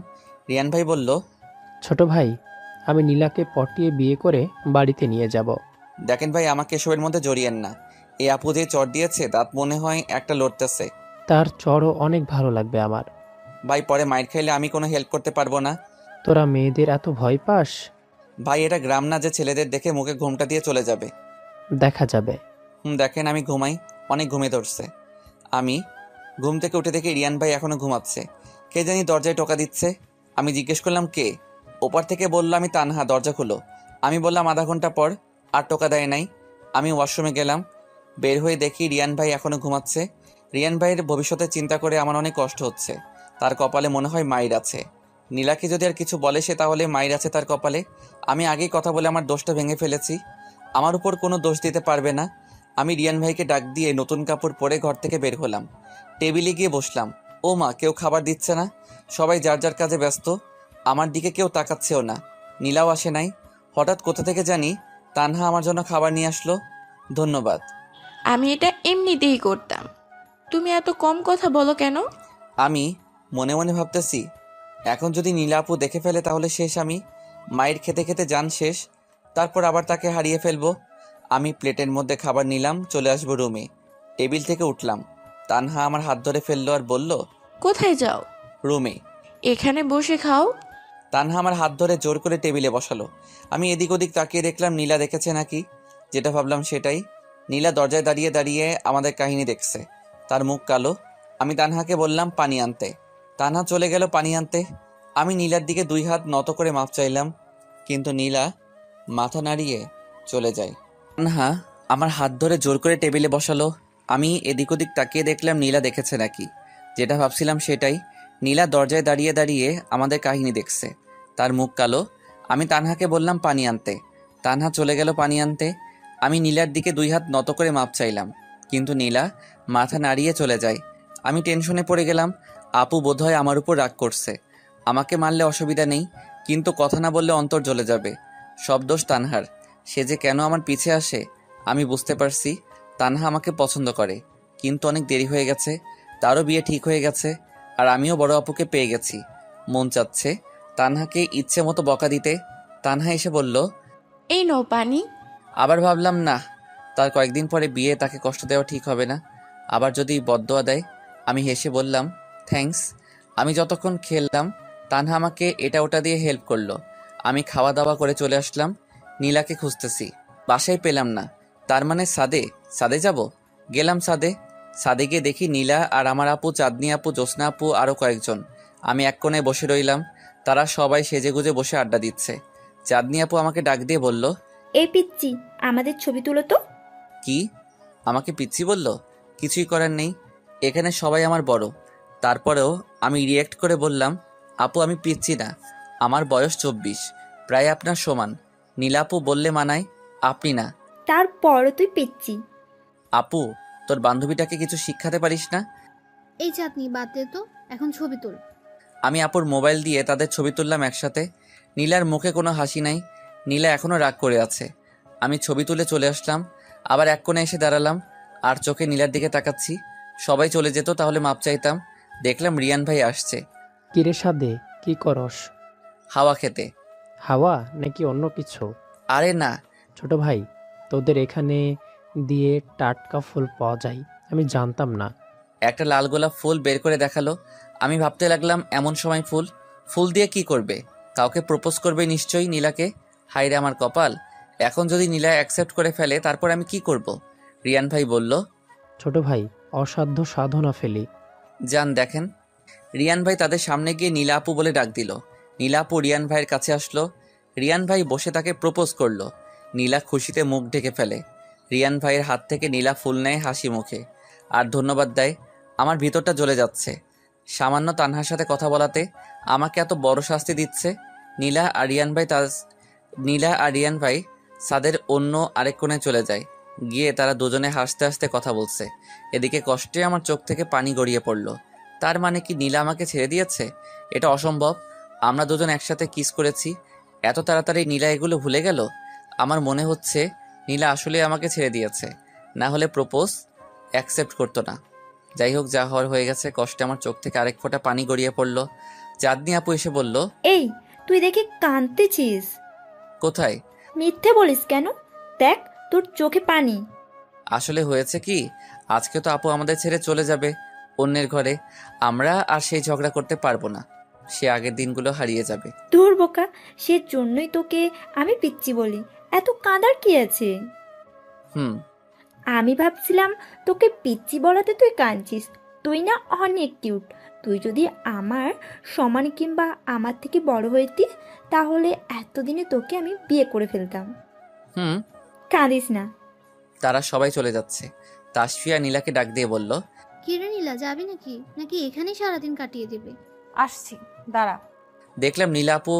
রিয়ান ভাই বলল, ছোট ভাই, আমি নীলাকে পটিয়ে বিয়ে করে বাড়িতে নিয়ে যাব। দেখেন ভাই, আমাকে এসবের মধ্যে জড়িয়েন না। এই আপু যে চট দিয়েছে দাঁত মনে হয় একটা লড়তেছে। তার চড়ও অনেক ভালো লাগবে আমার। ভাই, পরে মাইর খাইলে আমি কোনো হেল্প করতে পারবো না। তোরা মেয়েদের এত ভয় পাস? ভাই, এটা গ্রাম না যে ছেলেদের দেখে মুখে ঘুমটা দিয়ে চলে যাবে। দেখা যাবে। দেখেন, আমি ঘুমাই, অনেক ঘুমিয়ে ধরছে। আমি ঘুম থেকে উঠে দেখি রিয়ান ভাই এখনো ঘুমাচ্ছে। কে জানি দরজায় টোকা দিচ্ছে। আমি জিজ্ঞেস করলাম কে। ওপার থেকে বলল, আমি তানহা, দরজা খুলো। আমি বললাম আধা ঘন্টা পর। আর টোকা দেয় নাই। আমি ওয়াশরুমে গেলাম। বের হয়ে দেখি রিয়ান ভাই এখনো ঘুমাচ্ছে। রিয়ান ভাইয়ের ভবিষ্যতের চিন্তা করে আমার অনেক কষ্ট হচ্ছে। তার কপালে মনে হয় মাইর আছে। নীলাকে যদি আর কিছু বলে সে, তাহলে মাইর আছে তার কপালে। আমি আগেই কথা বলে আমার দোষটা ভেঙে ফেলেছি। আমার উপর কোনো দোষ দিতে পারবে না। আমি রিয়ান ভাইকে ডাক দিয়ে নতুন কাপড় পরে ঘর থেকে বের হলাম। টেবিলে গিয়ে বসলাম। ও মা, কেউ খাবার দিচ্ছে না। সবাই যার যার কাজে ব্যস্ত। আমার দিকে কেউ তাকাচ্ছেও না। নীলাও আসে নাই। হঠাৎ কোথা থেকে জানি তানহা আমার জন্য খাবার নিয়ে আসলো। ধন্যবাদ। আমি এটা এমনিতেই করতাম। তুমি এত কম কথা বলো কেন? আমি মনে মনে ভাবতেছি, এখন যদি নীলা আপু দেখে ফেলে তাহলে শেষ। আমি মায়ের খেতে খেতে যান শেষ। তারপর আবার তাকে হারিয়ে ফেলবো। আমি প্লেটের মধ্যে খাবার নিলাম, চলে আসবো রুমে। টেবিল থেকে উঠলাম। তানহা আমার হাত ধরে ফেললো আর বলল, কোথায় যাও? রুমে। এখানে বসে খাও। তানহা আমার হাত ধরে জোর করে টেবিলে বসালো। আমি এদিক ওদিক তাকিয়ে দেখলাম নীলা দেখেছে নাকি। যেটা ভাবলাম সেটাই। নীলা দরজায় দাঁড়িয়ে দাঁড়িয়ে আমাদের কাহিনী দেখছে। তার মুখ কালো। আমি তানহাকে বললাম পানি আনতে। তানহা চলে গেল পানি আনতে। আমি নীলার দিকে 2 হাত নত করে মাপ চাইলাম, কিন্তু নীলা মাথা নাড়িয়ে চলে যায়। তানহা আমার হাত ধরে জোর করে টেবিলে বসালো। আমি এদিক ওদিক তাকিয়ে দেখলাম নীলা দেখেছে নাকি। যেটা ভাবছিলাম সেটাই। নীলা দরজায় দাঁড়িয়ে দাঁড়িয়ে আমাদের কাহিনী দেখছে। তার মুখ কালো। আমি তানহাকে বললাম পানি আনতে। তানহা চলে গেল পানি আনতে। আমি নীলার দিকে 2 হাত নত করে মাপ চাইলাম, কিন্তু নীলা মাথা নাড়িয়ে চলে যায়। আমি টেনশনে পড়ে গেলাম। আপু বোধহয় আমার উপর রাগ করছে। আমাকে মারলে অসুবিধা নেই, কিন্তু কথা না বললে অন্তর জ্বলে যাবে। সব দোষ তানহার। সে যে কেন আমার পিছে আসে আমি বুঝতে পারছি। তানহা আমাকে পছন্দ করে, কিন্তু অনেক দেরি হয়ে গেছে। তারও বিয়ে ঠিক হয়ে গেছে, আর আমিও বড় আপুকে পেয়ে গেছি। মন চাচ্ছে তানহাকে ইচ্ছে মতো বকা দিতে। তানহা এসে বলল, এই নাও পানি। আবার ভাবলাম না, তার কয়েকদিন পরে বিয়ে, তাকে কষ্ট দেওয়া ঠিক হবে না। আবার যদি বদদোয়া দেয়। আমি হেসে বললাম, থ্যাঙ্কস। আমি যতক্ষণ খেললাম তানহা আমাকে এটা ওটা দিয়ে হেল্প করলো। আমি খাওয়া দাওয়া করে চলে আসলাম। নীলাকে খুঁজতেছি, বাসায় পেলাম না। তার মানে সাদে যাব। গেলাম সাদে গিয়ে দেখি নীলা আর আমার আপু, চাঁদনি আপু, জ্যোৎস্না আপু, আরও কয়েকজন। আমি এক কোণায় বসে রইলাম। তারা সবাই সেজেগুজে বসে আড্ডা দিচ্ছে। চাঁদনি আপু আমাকে ডাক দিয়ে বলল, এই পিচ্চি, আমাদের ছবি তুলো তো। কি? আমাকে পিচ্ছি বলল? কিছুই করার নেই, এখানে সবাই আমার বড়। তারপরেও আমি রিয়েক্ট করে বললাম, আপু আমি পিচ্ছি না, আমার বয়স 24, প্রায় আপনার সমান। নীলা আপু বললে মানায়, আপনি না। তারপরও তুই পিচ্চি। আপু, তোর বান্ধবীটাকে কিছু শিক্ষাতে পারিস না? এই চাঁদনি, বাদ দে তো, এখন ছবি তোল। আমি আপুর মোবাইল দিয়ে তাদের ছবি তুললাম একসাথে। নীলার মুখে কোনো হাসি নাই। নীলা এখনও রাগ করে আছে। আমি ছবি তুলে চলে আসলাম। আবার এক কোণে এসে দাঁড়ালাম আর চোখে নীলার দিকে তাকাচ্ছি। সবাই চলে যেত তাহলে মাপ চাইতাম। দেখলাম রিয়ান ভাই আসছে কিরে সাদে, কি করস? হাওয়া খেতে। হাওয়া নাকি অন্য কিছু? আরে না। ছোট ভাই, তোদের এখানে দিয়ে টাটকা ফুল পাওয়া যায়? আমি জানতাম না। একটা লাল গোলাপ ফুল বের করে দেখালো। আমি ভাবতে লাগলাম এমন সময় ফুল ফুল দিয়ে কি করবে? কাউকে প্রপোজ করবে নিশ্চয়ই নীলাকে। হায়রে আমার কপাল, এখন যদি নীলা অ্যাকসেপ্ট করে ফেলে তারপর আমি কি করব? রিয়ান ভাই বলল, ছোট ভাই, অসাধ্য সাধনা ফেলি। যান দেখেন। রিয়ান ভাই তাদের সামনে গিয়ে নীলা আপু বলে ডাক দিল। নীলা আপু রিয়ান ভাইয়ের কাছে আসলো। রিয়ান ভাই বসে তাকে প্রপোজ করলো। নীলা খুশিতে মুখ ঢেকে ফেলে। রিয়ান ভাইয়ের হাত থেকে নীলা ফুল নেয় হাসি মুখে আর ধন্যবাদ দেয়। আমার ভিতরটা জ্বলে যাচ্ছে। সামান্য তানহার সাথে কথা বলাতে আমাকে এত বড় শাস্তি দিচ্ছে। নীলা আর রিয়ান ভাই সাদের অন্য আরেক কোণে চলে যায়। গিয়ে তারা দুজনে হাসতে হাসতে কথা বলছে। এদিকে কষ্টে আমার চোখ থেকে পানি গড়িয়ে পড়ল। তার মানে কি নীলা আমাকে ছেড়ে দিয়েছে? এটা অসম্ভব। আমরা দুজন একসাথে কিস করেছি, এত তাড়াতাড়ি নীলা এগুলো ভুলে গেল? আমার মনে হচ্ছে নীলা আসলে আমাকে ছেড়ে দিয়েছে, না হলে প্রপোজ অ্যাকসেপ্ট করতো না। যাই হোক, যা হওয়ার হয়ে গেছে। কষ্টে আমার চোখ থেকে আরেক ফোঁটা পানি গড়িয়ে পড়ল। চাঁদনি আপু এসে বলল, এই তুই দেখি কাঁদতেছিস। কোথায়? মিথ্যে বলিস কেন? দেখ তোর চোখে পানি। আসলে হয়েছে কি, আজকে তো আপু আমাদের ছেড়ে চলে যাবে অন্যের ঘরে। আমরা আর সেই ঝগড়া করতে পারবো না। সে আগের দিনগুলো হারিয়ে যাবে। দূর বোকা, সে জন্যই তোকে আমি পিচ্ছি বলি। এত কাঁদার কি আছে? হুম। আমি ভাবছিলাম তোকে পিচ্ছি বলাতে তুই কাঁদছিস। তুই না অনেক কিউট। তুই যদি আমার সমান কিংবা আমার থেকে বড় হইতি তাহলে এতদিনে তোকে আমি বিয়ে করে ফেলতাম। হুম। কাঁদিস না। তারা সবাই চলে যাচ্ছে। তাসফিয়া নীলাকে ডাক দিয়ে বলল, কিরে নীলা, যাবি নাকি নাকি এখানেই সারাদিন কাটিয়ে দিবে? আসছি, দাঁড়া। দেখলাম নীলা আপু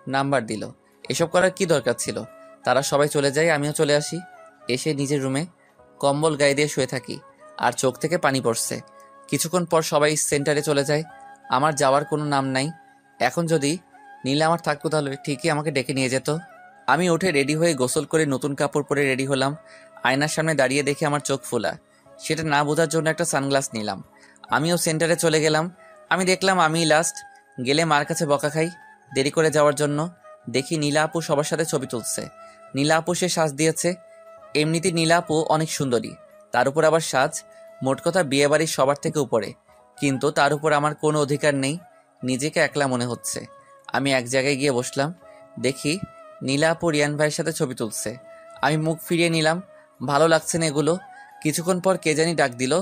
নাম্বার দিল। এসব করার কি দরকার ছিল? তারা সবাই চলে যায়, আমিও চলে আসি। এসে নিজের রুমে কম্বল গায়ে দিয়ে শুয়ে থাকি আর চোখ থেকে পানি পড়ছে। কিছুক্ষণ পর সবাই সেন্টারে চলে যায়। আমার যাওয়ার কোনো নাম নাই। এখন যদি নীলা আমার থাকতো তাহলে ঠিকই আমাকে ডেকে নিয়ে যেত। আমি উঠে রেডি হয়ে গোসল করে নতুন কাপড় পরে রেডি হলাম। আয়নার সামনে দাঁড়িয়ে দেখে আমার চোখ ফোলা। সেটা না বোঝার জন্য একটা সানগ্লাস নিলাম। আমিও সেন্টারে চলে গেলাম। আমি দেখলাম আমি লাস্ট গেলে মার কাছে বকা খাই দেরি করে যাওয়ার জন্য। দেখি নীলা আপু সবার সাথে ছবি তুলছে। নীলা আপু সে সাজ দিয়েছে। এমনিতে নীলা আপু অনেক সুন্দরী, তার উপর আবার সাজ। মোট কথা বিয়েবাড়ির সবার থেকে উপরে, কিন্তু তার উপর আমার কোনো অধিকার নেই। নিজেকে একলা মনে হচ্ছে। আমি এক জায়গায় গিয়ে বসলাম। দেখি নীলা আপু রিয়ান ভাইয়ের সাথে ছবি তুলছে। আমি মুখ ফিরিয়ে নিলাম, ভালো লাগছে না এগুলো। কিছুক্ষণ পর কে জানি ডাক দিল,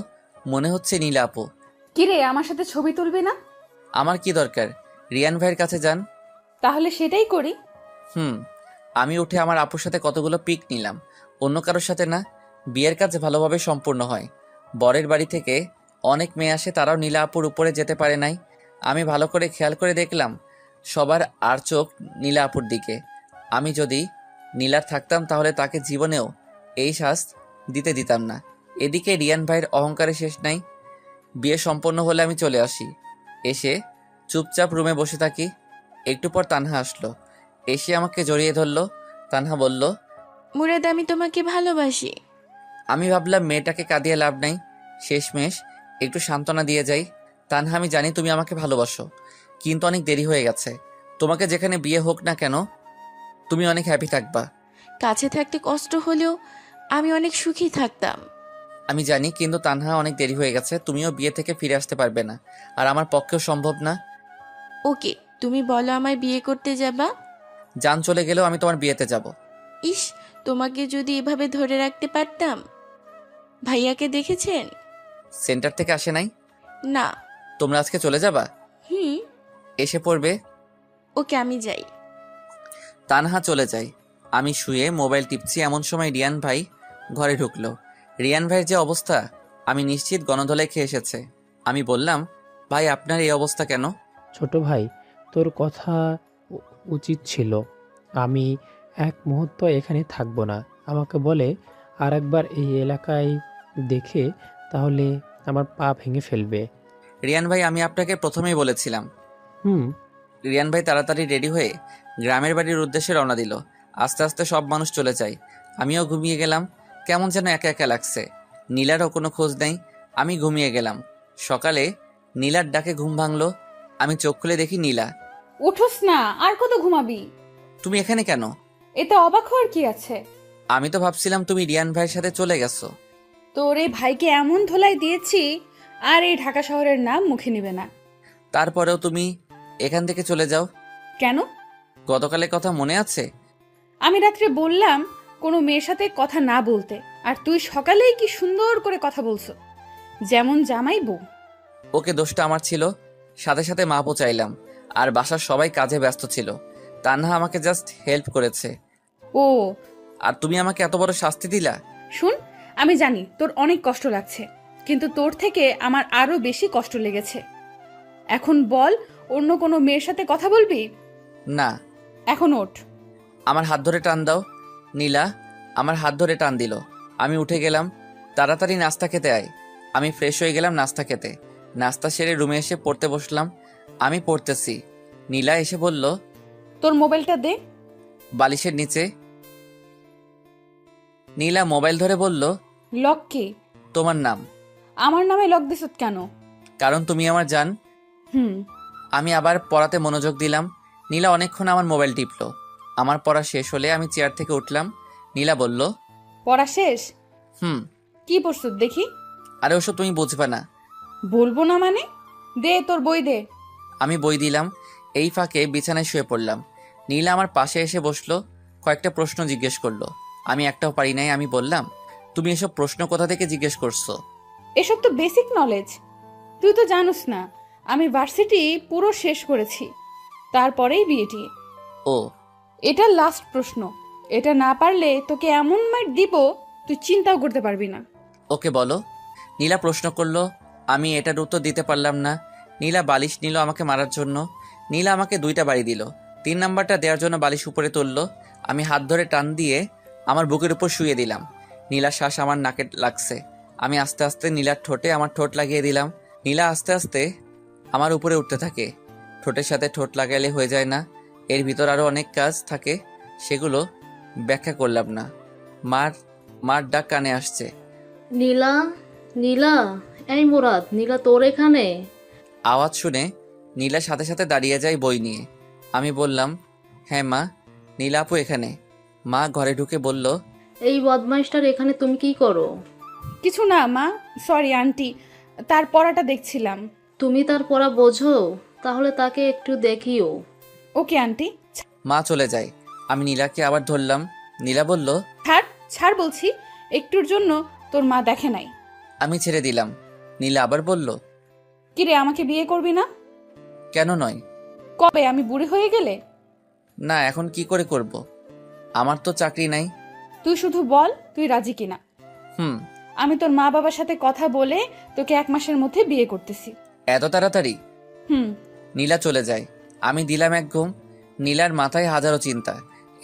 মনে হচ্ছে নীলা আপু। কিরে, আমার সাথে ছবি তুলবি না? আমার কি দরকার? রিয়ান ভাইয়ের কাছে যান। তাহলে সেটাই করি। আমি উঠে আমার আপুর সাথে কতগুলো পিক নিলাম, অন্য কারোর সাথে না। বিয়ের কাজ ভালোভাবে সম্পূর্ণ হয়। বরের বাড়ি থেকে অনেক মেয়ে আসে, তারাও নীলা আপুর উপরে যেতে পারে নাই। আমি ভালো করে খেয়াল করে দেখলাম সবার আর চোখ নীলা আপুর দিকে। আমি যদি নীলার থাকতাম তাহলে তাকে জীবনেও এই শাস্তি দিতে দিতাম না। এদিকে রিয়ান ভাইয়ের অহংকারে শেষ নাই। বিয়ে সম্পন্ন হলে আমি চলে আসি। এসে চুপচাপ রুমে বসে থাকি। একটু পর তানহা আসলো, এসে আমাকে জড়িয়ে ধরলো। তানহা বলল, মুরাদ, আমি তোমাকে ভালোবাসি। আমি ভাবলাম মেয়েটাকে কাঁদিয়ে লাভ নাই, শেষমেশ একটু সান্ত্বনা দিয়ে যাই। তানহা, আমি জানি তুমি আমাকে ভালোবাসো, কিন্তু অনেক দেরি হয়ে গেছে। তোমাকে যেখানে বিয়ে হোক না কেন তুমি অনেক হ্যাপি থাকবা। কাছে থাকতে কষ্ট হলেও আমি অনেক সুখী থাকতাম। আমি জানি, কিন্তু তানহা অনেক দেরি হয়ে গেছে। তুমিও বিয়ে থেকে ফিরে আসতে পারবে না, আর আমার পক্ষেও সম্ভব না। ওকে, তুমি বলো আমায় বিয়ে করতে যাবা? জান চলে গেলেও আমি তোমার বিয়েতে যাব। ইস, তোমাকে যদি এভাবে ধরে রাখতে পারতাম। ভাইয়াকে দেখেছেন? সেন্টার থেকে আসে নাই? না। তোমরা আজকে চলে যাবা? এসে পড়বে। ওকে, আমি যাই। তানহা চলে যায়। আমি শুয়ে মোবাইল টিপছি, এমন সময় রিয়ান ভাই ঘরে ঢুকলো। রিয়ান ভাইয়ের যে অবস্থা, আমি নিশ্চিত গণধোলাই খেয়ে এসেছে। আমি বললাম, ভাই আপনার এই অবস্থা কেন? ছোট ভাই, তোর কথা উচিত ছিল। আমি এক মুহূর্ত এখানে থাকবো না। আমাকে বলে আর একবার এই এলাকায় দেখে তাহলে আমার পা ভেঙে ফেলবে। রিয়ান ভাই, আমি আপনাকে প্রথমেই বলেছিলাম। রিয়ান ভাই তাড়াতাড়ি রেডি হয়ে গ্রামের বাড়ির উদ্দেশ্যে রওনা দিল। আস্তে আস্তে সব মানুষ চলে যায়। আমিও ঘুমিয়ে গেলাম। কেমন যেন একা একা লাগছে। নীলারও কোনো খোঁজ নেই। আমি ঘুমিয়ে গেলাম। সকালে নীলার ডাকে ঘুম ভাঙলো। আমি চোখ খুলে দেখি নীলা। উঠোস না, আর কত ঘুমাবি? তুমি এখানে কেন? এতে অবাক হওয়ার কি আছে? আমি তো ভাবছিলাম তুমি রিয়ান ভাইয়ের সাথে চলে গেছো। তোর এই ভাইকে এমন ধোলাই দিয়েছি, আর এই ঢাকা শহরের নাম মুখে নিবে না। তারপরেও তুমি এখান থেকে চলে যাও কেন? গতকালের কথা মনে আছে? আমি রাত্রে বললাম কোনো মেয়ের সাথে কথা না বলতে, আর তুই সকালেই কি সুন্দর করে কথা বলছো, যেমন জামাই বউ। ওকে, দোষটা আমার ছিল। সাথে সাথে মাপও চাইলাম, আর বাসার সবাই কাজে ব্যস্ত ছিল। তানহা আমাকে জাস্ট হেল্প করেছে। ও, আর তুমি আমাকে এত বড় শাস্তি দিলা। শুন, আমি জানি তোর অনেক কষ্ট লাগছে, কিন্তু তোর থেকে আমার আরো বেশি কষ্ট লেগেছে। এখন বল, অন্য কোনো মেয়ের সাথে কথা বলবি? না। এখন ওঠ। আমার হাত ধরে টান দাও। নীলা আমার হাত ধরে টান দিল। আমি উঠে গেলাম। তাড়াতাড়ি নাস্তা খেতে আয়। আমি ফ্রেশ হয়ে গেলাম নাস্তা খেতে। নাস্তা সেরে রুমে এসে পড়তে বসলাম। আমি পড়তেছি। নীলা এসে বলল, তোর মোবাইলটা দে। বালিশের নিচে। নীলা মোবাইল ধরে বলল, লক কি? তোমার নাম। আমার নামে লক দিস কেন? কারণ তুমি আমার জান। হুম। আমি আবার পড়াতে মনোযোগ দিলাম। নীলা অনেকক্ষণ আমার মোবাইল টিপলো। আমার পড়া শেষ হলে আমি চেয়ার থেকে উঠলাম। নীলা বলল, পড়া শেষ? হুম। কি পড়ছ দেখি? আরে ওসব তুমি বুঝবে না। বলবো না মানে? দে তোর বই দে। আমি বই দিলাম। এই ফাঁকে বিছানায় শুয়ে পড়লাম। নীলা আমার পাশে এসে বসলো। কয়েকটা প্রশ্ন জিজ্ঞেস করলো। আমি একটাও পারি নাই। আমি বললাম, তুমি এসব প্রশ্ন কোথা থেকে জিজ্ঞেস করছো? এসব তো বেসিক নলেজ, তুই তো জানোস না। আমি ভার্সিটি পুরো শেষ করেছি, তারপরেই বিয়েটি। ও, এটা লাস্ট প্রশ্ন। এটা না পারলে তোকে এমন মার দিব তুই চিন্তাও করতে পারবি না। ওকে বলো। নীলা প্রশ্ন করলো। আমি এটার উত্তর দিতে পারলাম না। নীলা বালিশ নিল আমাকে মারার জন্য। নীলা আমাকে 2টা বাড়ি দিল। 3 নাম্বারটা দেওয়ার জন্য বালিশ উপরে তুললো। আমি হাত ধরে টান দিয়ে আমার বুকের উপর শুয়ে দিলাম। নীলার শ্বাস আমার নাকে লাগছে। আমি আস্তে আস্তে নীলার ঠোঁটে আমার ঠোঁট লাগিয়ে দিলাম। নীলা আস্তে আস্তে আমার উপরে উঠতে থাকে। ঠোঁটের সাথে ঠোঁট লাগাইলে হয়ে যায় না, এর ভিতর আরো অনেক কাজ থাকে, সেগুলো ব্যাখ্যা করলাম না। মার ডাক কানে আসছে। নীলা, নীলা, এই মুরাদ, নীলা তোর এখানে? আওয়াজ শুনে নীলা সাথে সাথে দাঁড়িয়ে যায় বই নিয়ে। আমি বললাম, হ্যাঁ মা, নীলা আপু এখানে। মা ঘরে ঢুকে বলল, এই বদমাইশটার এখানে তুমি কি করো? কিছু না মা, সরি আন্টি, তার পড়াটা দেখছিলাম। তুমি তার পড়া বোঝো? তাহলে তাকে একটু দেখিও। Okay aunty. মা চলে যায়। আমি নীলাকে আবার ধরলাম। নীলা বলল, ছাড় ছাড় বলছি, একটুর জন্য তোর মা দেখে নাই। আমি ছেড়ে দিলাম। নীলা আবার বলল, কিরে, আমাকে বিয়ে করবি না? কেন নয়? কবে, আমি বুড়ি হয়ে গেলে? না, এখন কি করে করব? আমার তো চাকরি নাই। তুই শুধু বল তুই রাজি কিনা। হুম। আমি তোর মা বাবার সাথে কথা বলে তোকে 1 মাসের মধ্যে বিয়ে করতেছি। এত তাড়াতাড়ি? হুম। নীলা চলে যায়। আমি দিলাম এক ঘুম। নীলার মাথায় হাজারো চিন্তা।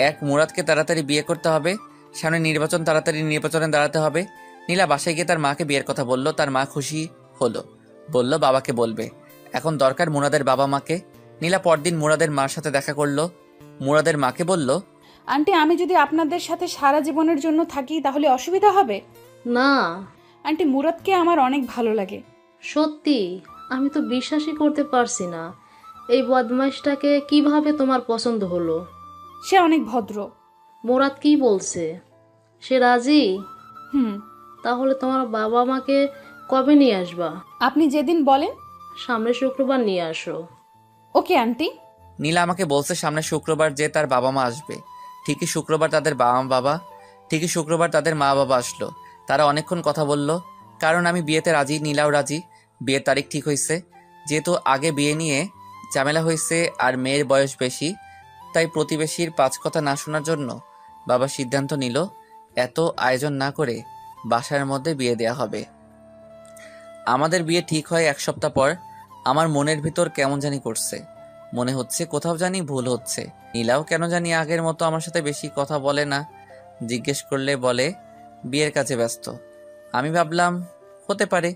এক, মুরাদকে তাড়াতাড়ি বিয়ে করতে হবে, সামনে নির্বাচন, তাড়াতাড়ি নির্বাচনে দাঁড়াতে হবে। নীলা বাসায় গিয়ে তার মাকে বিয়ের কথা বলল। তার মা খুশি হলো, বলল বাবাকে বলবে। এখন দরকার মুরাদের বাবা মাকে। নীলা পরদিন মুরাদের মার সাথে দেখা করলো। মুরাদের মাকে বলল, আন্টি, আমি যদি আপনাদের সাথে সারা জীবনের জন্য থাকি তাহলে অসুবিধা হবে? না আন্টি, মুরাদকে আমার অনেক ভালো লাগে। সত্যি? আমি তো বিশ্বাসই করতে পারছি না। এই বদমাইশটাকে কিভাবে তোমার পছন্দ হলো? সে অনেক ভদ্র। মুরাদ কি বলছে? সে রাজি? হুম। তাহলে তোমার বাবা মাকে কবে নিয়ে আসবা? আপনি যেদিন বলেন। সামনের শুক্রবার নিয়ে আসো। Okay aunty. নীলা আমাকে বলছে সামনে শুক্রবার যে তার বাবা মা আসবে। ঠিকই শুক্রবার তাদের মা বাবা আসলো। তারা অনেকক্ষণ কথা বলল। কারণ আমি বিয়েতে রাজি, নীলাও রাজি। বিয়ের তারিখ ঠিক হয়েছে। যেহেতু আগে বিয়ে নিয়ে ঝামেলা হয়েছে আর মেয়ের বয়স বেশি, তাই প্রতিবেশীর 5 কথা না শোনার জন্য বাবা সিদ্ধান্ত নিল এত আয়োজন না করে বাসার মধ্যে বিয়ে দেয়া হবে। আমাদের বিয়ে ঠিক হয় 1 সপ্তাহ পর। আমার মনের ভিতর কেমন জানি করছে, মনে হচ্ছে কোথাও জানি ভুল হচ্ছে। নীলাও কেন জানি আগের মতো আমার সাথে বেশি কথা বলে না। জিজ্ঞেস করলে বলে বিয়ের কাছে ব্যস্ত। আমি ভাবলাম হতে পারে।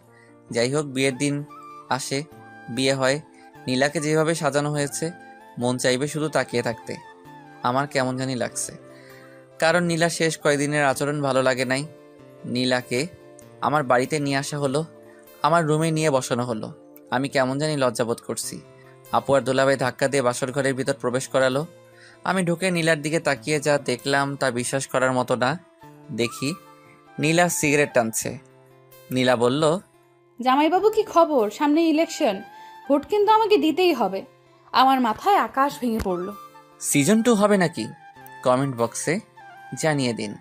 যাই হোক, বিয়ের দিন আসে, বিয়ে হয়। নীলাকে যেভাবে সাজানো হয়েছে, মন চাইবে শুধু তাকিয়ে থাকতে। আমার কেমন জানি লাগছে, কারণ নীলা শেষ কয়েকদিনের আচরণ ভালো লাগে নাই। নীলাকে আমার বাড়িতে নিয়ে আসা হলো। আমার রুমে নিয়ে বসানো হলো। আমি কেমন জানি লজ্জাবোধ করছি। আপু আর দুলাভাই ধাক্কা দিয়ে বাসর ঘরের ভিতর প্রবেশ করালো। আমি ঢুকে নীলার দিকে তাকিয়ে যা দেখলাম তা বিশ্বাস করার মতো না। দেখি নীলা সিগারেট টানছে। নীলা বলল, জামাইবাবু কি খবর? সামনে ইলেকশন, ভোট কিন্তু আমাকে দিতেই হবে। আমার মাথায় আকাশ ভেঙে পড়ল। সিজন 2 হবে নাকি? কমেন্ট বক্সে জানিয়ে দিন।